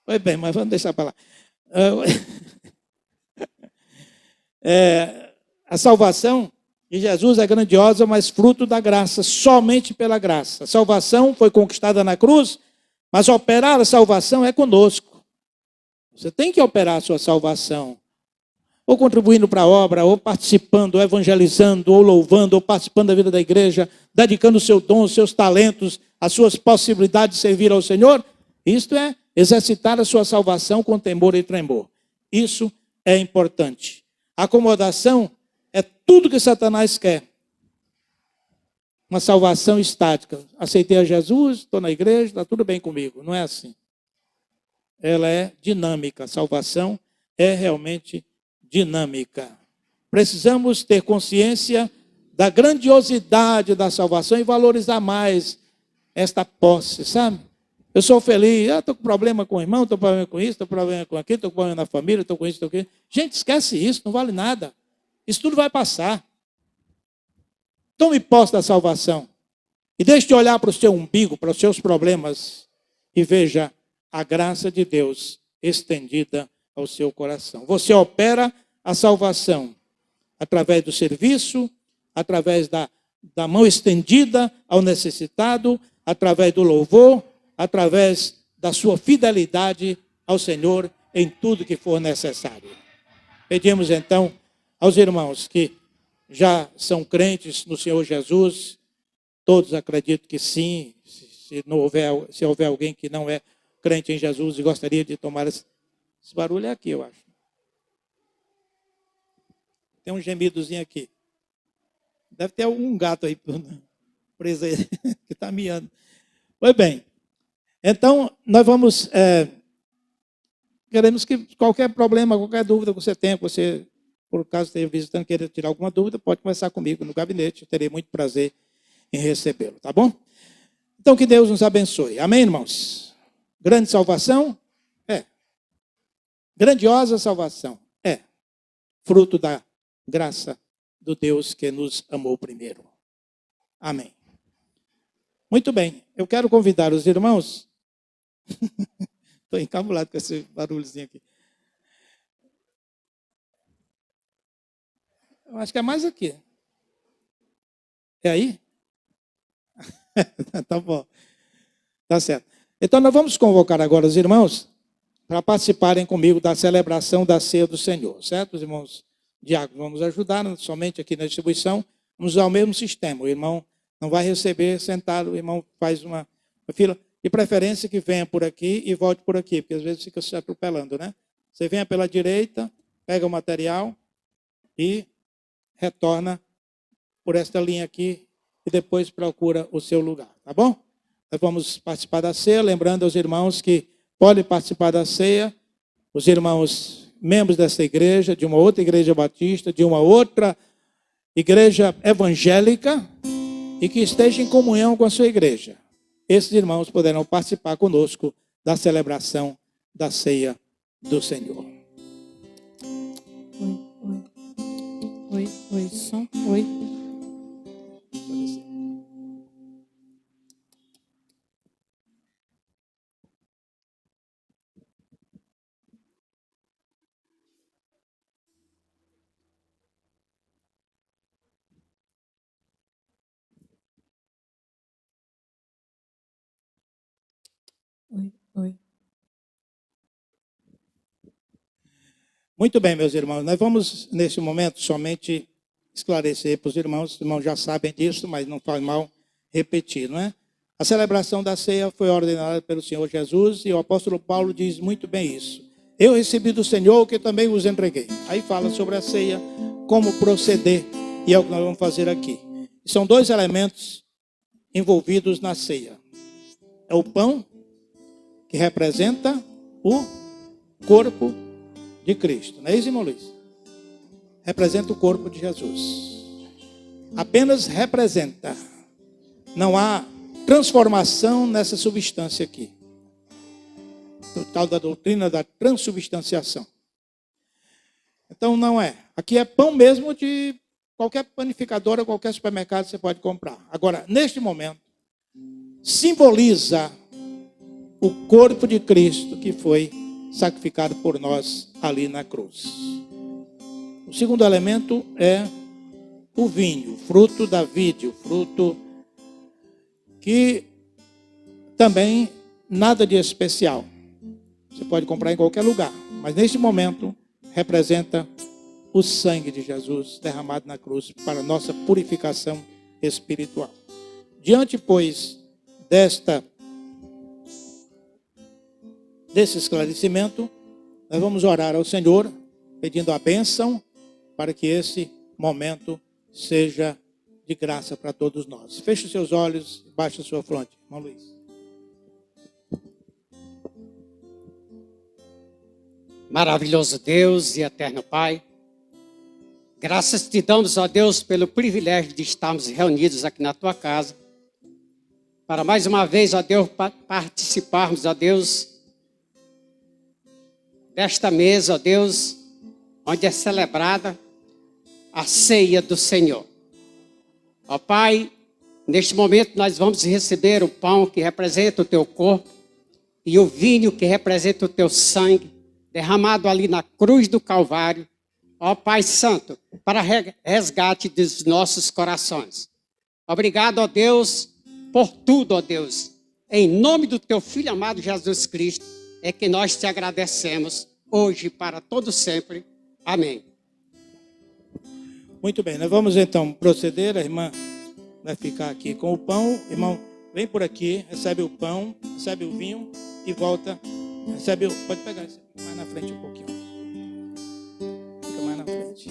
S1: Foi bem, mas vamos deixar para lá. A salvação de Jesus é grandiosa, mas fruto da graça, somente pela graça. A salvação foi conquistada na cruz, mas operar a salvação é conosco. Você tem que operar a sua salvação. Ou contribuindo para a obra, ou participando, ou evangelizando, ou louvando, ou participando da vida da igreja, dedicando o seu dom, os seus talentos, as suas possibilidades de servir ao Senhor. Isto é exercitar a sua salvação com temor e tremor. Isso é importante. A acomodação é tudo que Satanás quer. Uma salvação estática. Aceitei a Jesus, estou na igreja, está tudo bem comigo. Não é assim. Ela é dinâmica. A salvação é realmente dinâmica. Precisamos ter consciência da grandiosidade da salvação e valorizar mais esta posse, sabe? Eu sou feliz, estou com problema com o irmão, estou com problema com isso, estou com problema com aquilo, estou com problema na família, estou com isso, estou com aquilo. Gente, esquece isso, não vale nada. Isso tudo vai passar. Tome posse da salvação. E deixe de olhar para o seu umbigo, para os seus problemas, e veja a graça de Deus estendida ao seu coração. Você opera a salvação através do serviço, através da mão estendida ao necessitado, através do louvor, através da sua fidelidade ao Senhor em tudo que for necessário. Pedimos então aos irmãos que já são crentes no Senhor Jesus, todos acreditam que sim, se houver alguém que não é crente em Jesus e gostaria de tomar esse barulho é aqui, eu acho. Tem um gemidozinho aqui. Deve ter algum gato aí preso aí, que está miando. Pois bem, então nós vamos... queremos que qualquer problema, qualquer dúvida que você tenha, que você, por acaso, esteja visitando, queira tirar alguma dúvida, pode conversar comigo no gabinete. Eu terei muito prazer em recebê-lo, tá bom? Então, que Deus nos abençoe. Amém, irmãos? Grande salvação? É. Grandiosa salvação? É. Fruto da graça do Deus que nos amou primeiro. Amém. Muito bem. Eu quero convidar os irmãos... Estou encabulado com esse barulhozinho aqui. Eu acho que é mais aqui. É aí? Tá bom. Tá certo. Então, nós vamos convocar agora os irmãos para participarem comigo da celebração da ceia do Senhor. Certo, os irmãos diáconos? Vamos ajudar somente aqui na distribuição. Vamos usar o mesmo sistema. O irmão não vai receber sentado, o irmão faz uma fila. De preferência que venha por aqui e volte por aqui, porque às vezes fica se atropelando, né? Você venha pela direita, pega o material e retorna por esta linha aqui e depois procura o seu lugar, tá bom? Nós vamos participar da ceia, lembrando aos irmãos que podem participar da ceia, os irmãos membros dessa igreja, de uma outra igreja batista, de uma outra igreja evangélica e que esteja em comunhão com a sua igreja. Esses irmãos poderão participar conosco da celebração da ceia do Senhor.
S3: Oi, som, oi. Oi.
S1: Muito bem, meus irmãos. Nós vamos, nesse momento, somente esclarecer para os irmãos já sabem disso, mas não faz mal repetir, não é? A celebração da ceia foi ordenada pelo Senhor Jesus e o apóstolo Paulo diz muito bem isso. Eu recebi do Senhor o que também vos entreguei. Aí fala sobre a ceia, como proceder, e é o que nós vamos fazer aqui. São dois elementos envolvidos na ceia. É o pão, que representa o corpo de Cristo. Não é isso, irmão Luiz? Representa o corpo de Jesus. Apenas representa. Não há transformação nessa substância aqui. O tal da doutrina da transubstanciação. Então não é. Aqui é pão mesmo de qualquer panificadora, qualquer supermercado você pode comprar. Agora, neste momento, simboliza o corpo de Cristo que foi sacrificado por nós ali na cruz. O segundo elemento é o vinho, fruto da vide, o fruto que também nada de especial. Você pode comprar em qualquer lugar, mas neste momento representa o sangue de Jesus derramado na cruz para nossa purificação espiritual. Diante, pois, desse esclarecimento, nós vamos orar ao Senhor, pedindo a bênção para que esse momento seja de graça para todos nós. Feche os seus olhos e baixe a sua fronte, irmão Luiz.
S9: Maravilhoso Deus e eterno Pai, graças te damos, ó Deus, pelo privilégio de estarmos reunidos aqui na tua casa, para mais uma vez, ó Deus, participarmos, ó Deus, desta mesa, ó Deus, onde é celebrada a ceia do Senhor. Ó Pai, neste momento nós vamos receber o pão que representa o teu corpo e o vinho que representa o teu sangue, derramado ali na cruz do Calvário, ó Pai Santo, para resgate dos nossos corações. Obrigado, ó Deus, por tudo, ó Deus. Em nome do teu Filho amado Jesus Cristo, é que nós te agradecemos hoje e para todo sempre. Amém.
S1: Muito bem, nós vamos então proceder. A irmã vai ficar aqui com o pão. Irmão, vem por aqui, recebe o pão, recebe o vinho e volta. Pode pegar isso mais na frente um pouquinho. Fica mais na frente.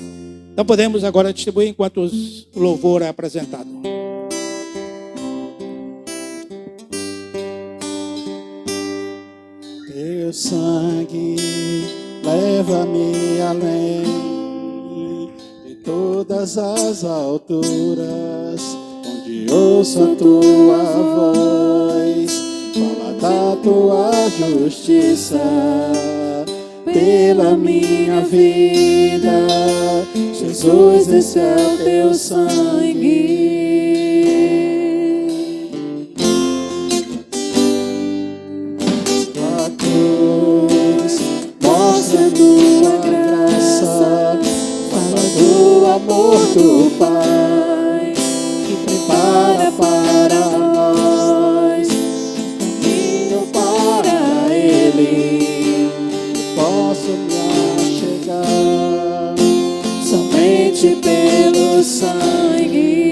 S1: Então podemos agora distribuir enquanto o louvor é apresentado.
S2: Teu sangue leva-me além de todas as alturas, onde ouço a tua voz, fala da tua justiça pela minha vida. Jesus, esse é o teu sangue. Tua cruz mostra tua graça, fala do amor do Pai que prepara para nós um caminho para Ele. Posso me achegar somente pelo sangue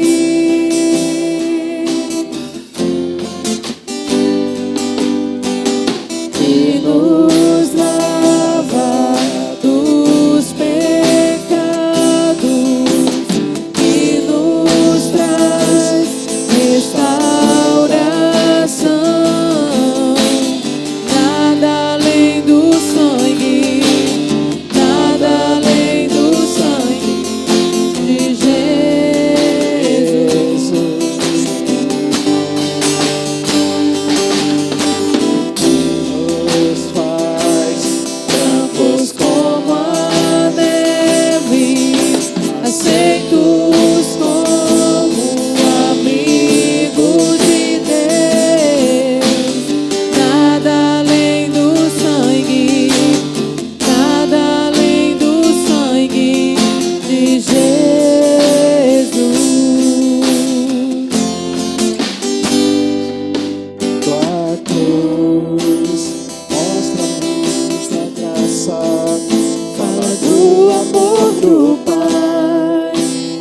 S2: que nos lava dos pecados, que nos traz restauração. Nada além do sangue, nada além do sangue de Jesus. Nos faz brancos como a neve, aceitos como amigos de Deus. Nada além do sangue, nada além do sangue de Jesus. Tua cruz mostra-nos tua graça, fala do amor do Pai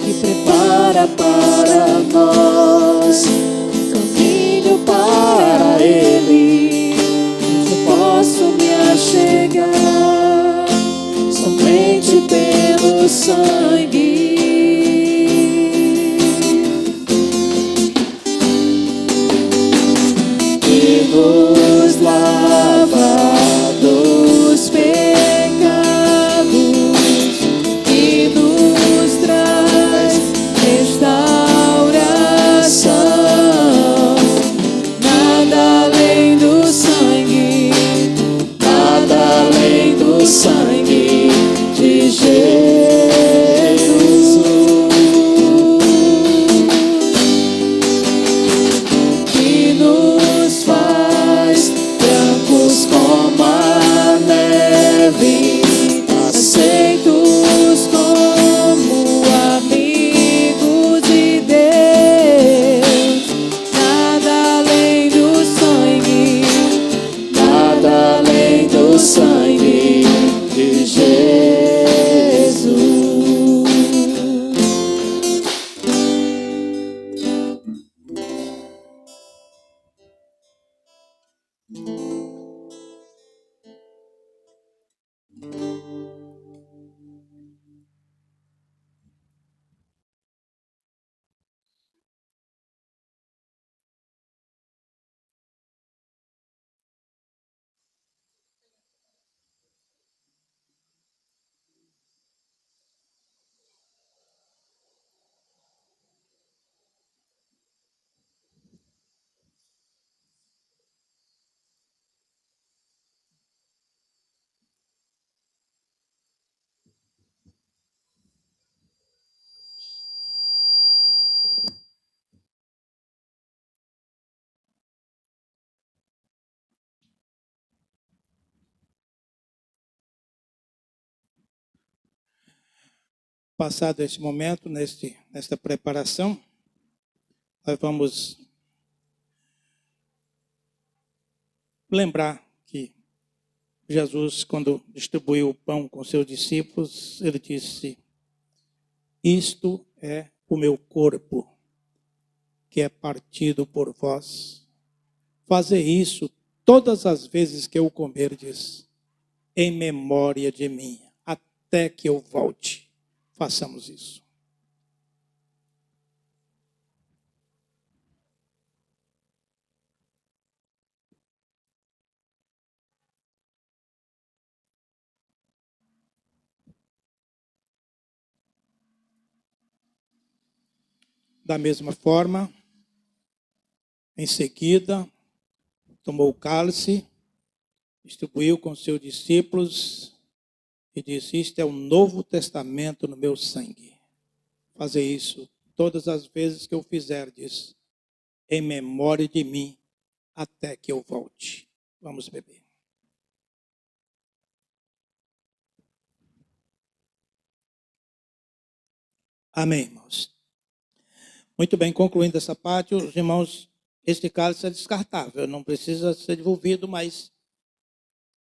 S2: que prepara para nós um caminho para Ele. Eu posso me achegar somente pelo sangue que nos lava dos pecados, que nos traz restauração. Nada além do sangue, nada além do sangue de Jesus. Que nos faz brancos como a neve, aceitos como amigos de Deus. Nada além do sangue, nada além do sangue de Jesus.
S1: Passado este momento, nesta preparação, nós vamos lembrar que Jesus, quando distribuiu o pão com seus discípulos, ele disse: isto é o meu corpo, que é partido por vós. Fazer isso todas as vezes que eu comerdes, em memória de mim, até que eu volte. façamos isso. Da mesma forma, em seguida, tomou o cálice, distribuiu com seus discípulos e disse: isto é o novo testamento no meu sangue. Fazer isso todas as vezes que eu fizerdes, em memória de mim, até que eu volte. Vamos beber. Amém, irmãos. Muito bem, concluindo essa parte, os irmãos, este cálice é descartável, não precisa ser devolvido, mas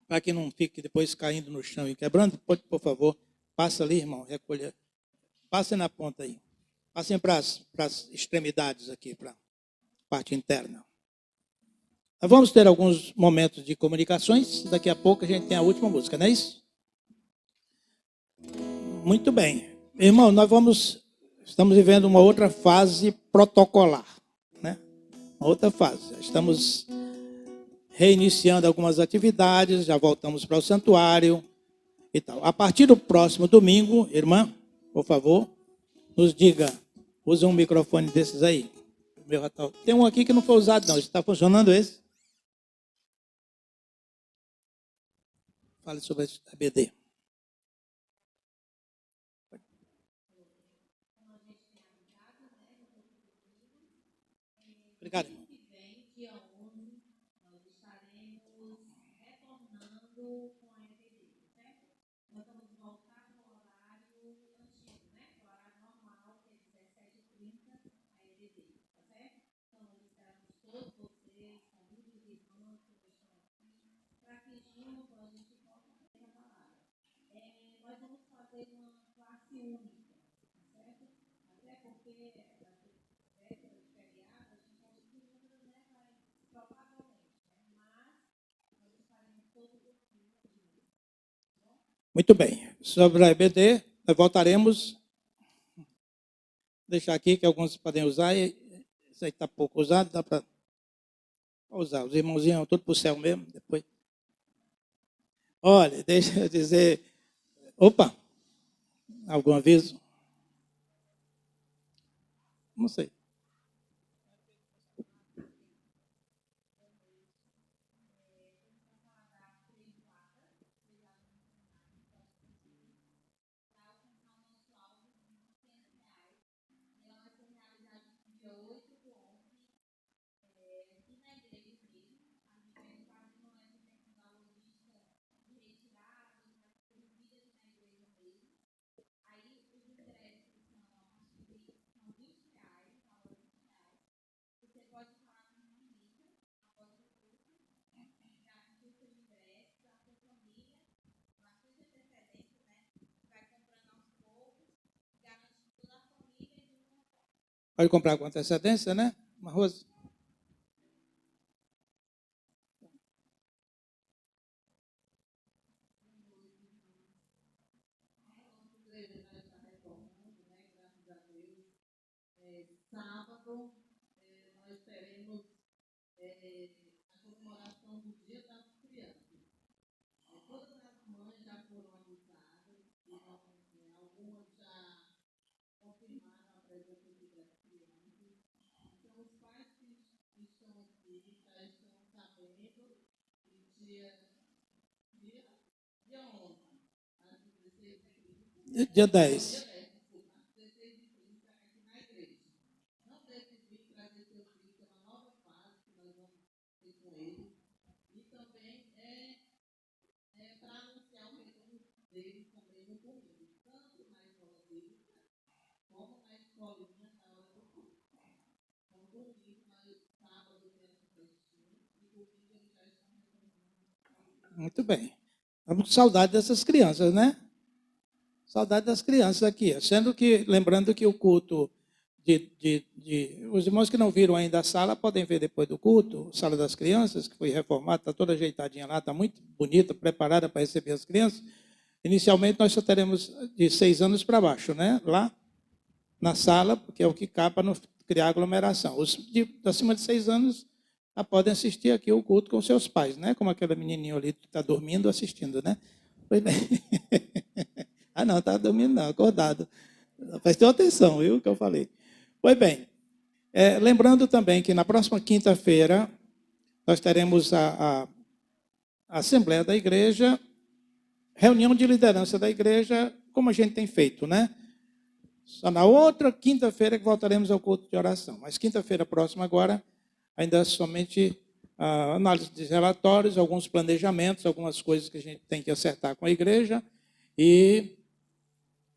S1: para que não fique depois caindo no chão e quebrando, pode, por favor, passa ali, irmão, recolher. Passem na ponta aí. Passem para as extremidades aqui, para a parte interna. Nós vamos ter alguns momentos de comunicações, daqui a pouco a gente tem a última música, não é isso? Muito bem. Irmão, estamos vivendo uma outra fase protocolar, né? Uma outra fase. Estamos reiniciando algumas atividades, já voltamos para o santuário e tal. A partir do próximo domingo, irmã, por favor, nos diga, use um microfone desses aí. Tem um aqui que não foi usado não, está funcionando esse? Fale sobre a EBD. Obrigado, irmão. Muito bem. Sobre a EBD, nós voltaremos. Vou deixar aqui que alguns podem usar. Isso aí está pouco usado, dá para usar. Os irmãozinhos vão tudo para o céu mesmo. Depois. Olha, deixa eu dizer. Opa! Algum aviso? Não sei. Pode comprar com antecedência, né? Uma Rose.
S10: Sábado, nós teremos a comemoração do Dia das Crianças. Todas as mães já foram avisadas, e algumas já confirmaram a presença das crianças. Então, os pais que estão aqui já estão sabendo que dia 11, às 16h30.
S1: Dia 10. Muito bem. Estamos com saudade dessas crianças, né? Saudade das crianças aqui. Sendo que, lembrando que o culto os irmãos que não viram ainda a sala podem ver depois do culto, a sala das crianças, que foi reformada, está toda ajeitadinha lá, está muito bonita, preparada para receber as crianças. Inicialmente, nós só teremos de 6 anos para baixo, né? Lá na sala, porque é o que cabe para não criar aglomeração. Os acima de 6 anos já podem assistir aqui o culto com seus pais, né? Como aquele menininho ali que está dormindo, assistindo, né? Pois bem. Ah, não, está dormindo não, acordado. Prestou atenção, viu, o que eu falei. Pois bem, lembrando também que na próxima quinta-feira nós teremos a Assembleia da Igreja, reunião de liderança da igreja, como a gente tem feito, né? Só na outra quinta-feira que voltaremos ao culto de oração. Mas quinta-feira próxima agora, ainda somente a análise de relatórios, alguns planejamentos, algumas coisas que a gente tem que acertar com a igreja. E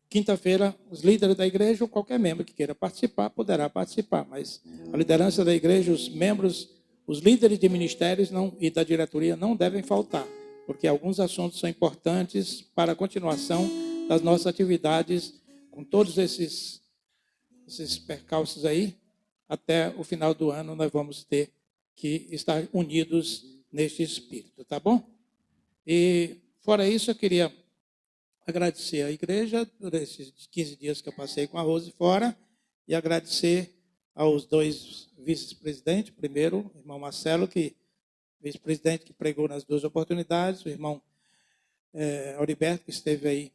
S1: quinta-feira, os líderes da igreja, ou qualquer membro que queira participar, poderá participar. Mas a liderança da igreja, os membros, os líderes de ministérios e da diretoria não devem faltar, porque alguns assuntos são importantes para a continuação das nossas atividades, com todos esses percalços aí. Até o final do ano nós vamos ter que estar unidos neste espírito, tá bom? E fora isso, eu queria agradecer à igreja por esses 15 dias que eu passei com a Rose fora e agradecer aos 2 vice-presidentes, primeiro, o irmão Marcelo, vice-presidente que pregou nas 2 oportunidades, o irmão Auriberto, que esteve aí,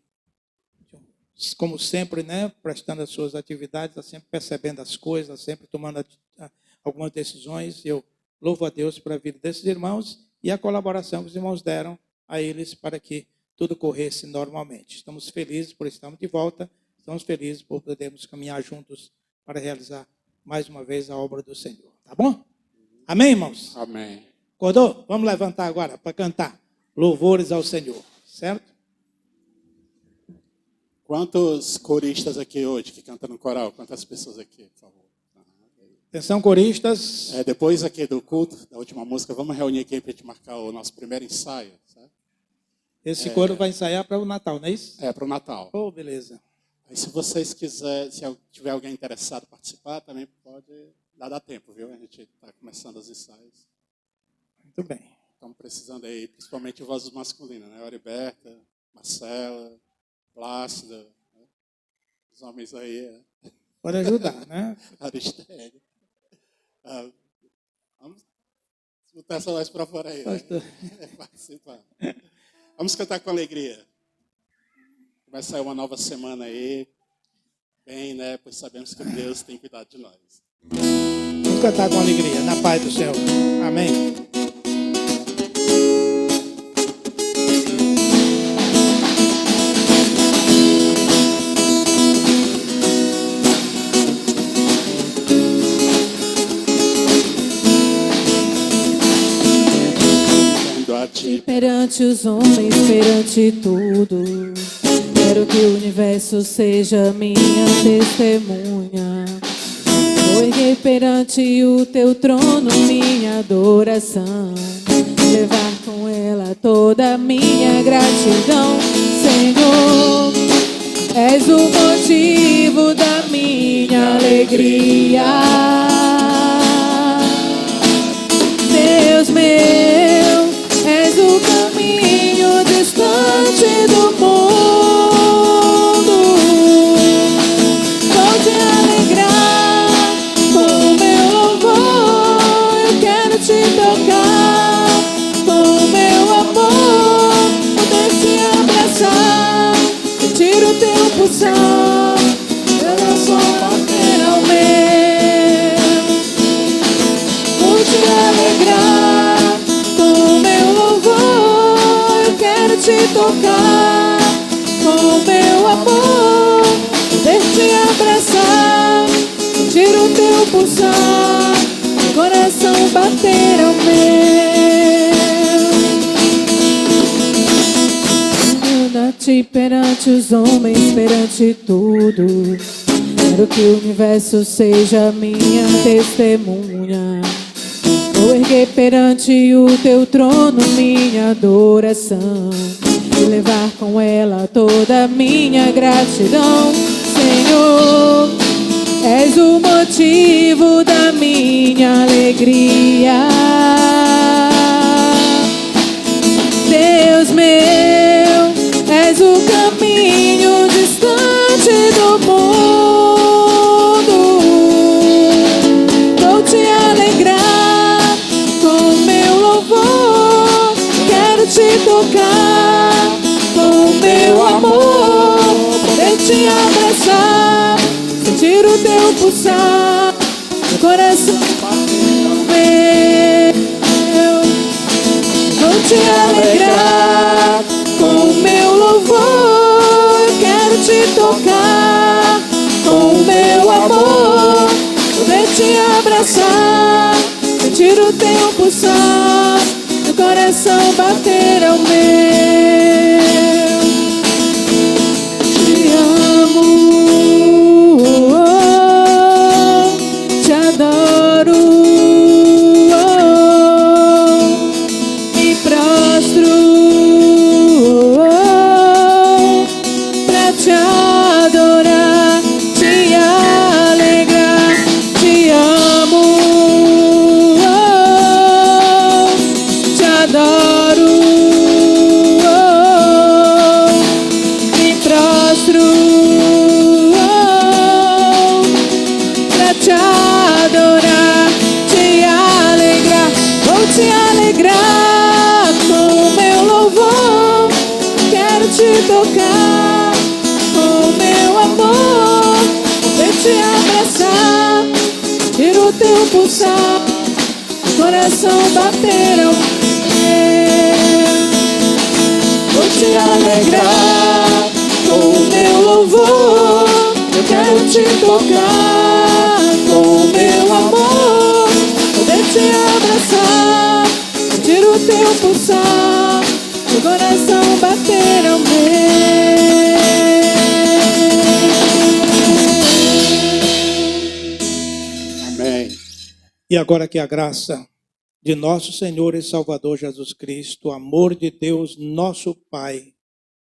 S1: como sempre, né, prestando as suas atividades, sempre percebendo as coisas, sempre tomando algumas decisões. Eu louvo a Deus pela vida desses irmãos e a colaboração que os irmãos deram a eles para que tudo corresse normalmente. Estamos felizes por estarmos de volta, estamos felizes por podermos caminhar juntos para realizar mais uma vez a obra do Senhor. Tá bom? Amém, irmãos?
S2: Amém.
S1: Acordou? Vamos levantar agora para cantar louvores ao Senhor, certo?
S2: Quantos coristas aqui hoje que cantam no coral? Quantas pessoas aqui, por favor?
S1: Atenção, coristas.
S2: Depois aqui do culto, da última música, vamos reunir aqui para a gente marcar o nosso primeiro ensaio, certo?
S1: Esse coro vai ensaiar para o Natal, não é isso?
S2: Para o Natal.
S1: Oh, beleza.
S2: Aí, se vocês quiserem, se tiver alguém interessado em participar, também pode dar tempo, viu? A gente está começando os ensaios.
S1: Muito bem.
S2: Estamos precisando aí, principalmente vozes masculinas, né? Auriberta, Marcela, Plácida, né? Os homens aí.
S1: Pode ajudar, né?
S2: Aristério. Vamos botar essa voz para fora aí. Né? Participar. Vamos cantar com alegria. Vai sair uma nova semana aí. Bem, né? Pois sabemos que Deus tem cuidado de nós.
S1: Vamos cantar com alegria, na paz do Senhor. Amém.
S3: Perante os homens, perante tudo, quero que o universo seja minha testemunha. Vou erguer perante o teu trono minha adoração, levar com ela toda a minha gratidão. Senhor, és o motivo da minha alegria. Deus meu, és o caminho distante do mundo. Vou te alegrar com o meu louvor. Eu quero te tocar com o meu amor. Poder te abraçar, sentir o teu pulsar, coração bater ao meu. Vou te alegrar com o meu louvor, eu quero te tocar com o meu amor, poder te abraçar, sentir o teu pulsar, coração bater ao meu. Anda-te perante os homens, perante tudo, quero que o universo seja minha testemunha. Vou erguer perante o teu trono minha adoração e levar com ela toda a minha gratidão. Senhor, és o motivo da minha alegria. Deus meu, és o tocar com o meu amor, poder te abraçar, sentir o teu pulsar, meu coração meu. Vou te alegrar com o meu louvor, quero te tocar com o meu amor, poder te abraçar, sentir o teu pulsar, meu coração bater ao meu. Te amo, te adoro, me prostro pra te adorar, te alegrar, te amo, te adoro, me prostro pra te adorar, te alegrar, vou te alegrar com o meu louvor, quero te tocar com o meu amor, poder te abraçar, sentir o teu pulsar, coração bater ao meu. Vou te alegrar com o meu louvor, eu quero te tocar com o meu amor, poder te abraçar, sentir o teu pulsar, meu coração bater ao meu.
S2: Amém.
S1: E agora que a graça de nosso Senhor e Salvador Jesus Cristo, o amor de Deus, nosso Pai,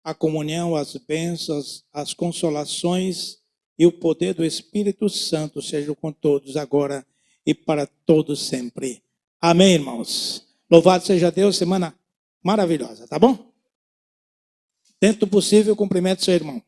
S1: a comunhão, as bênçãos, as consolações e o poder do Espírito Santo sejam com todos agora e para todos sempre. Amém, irmãos? Louvado seja Deus, semana maravilhosa, tá bom? Dentro do possível, cumprimente seu irmão.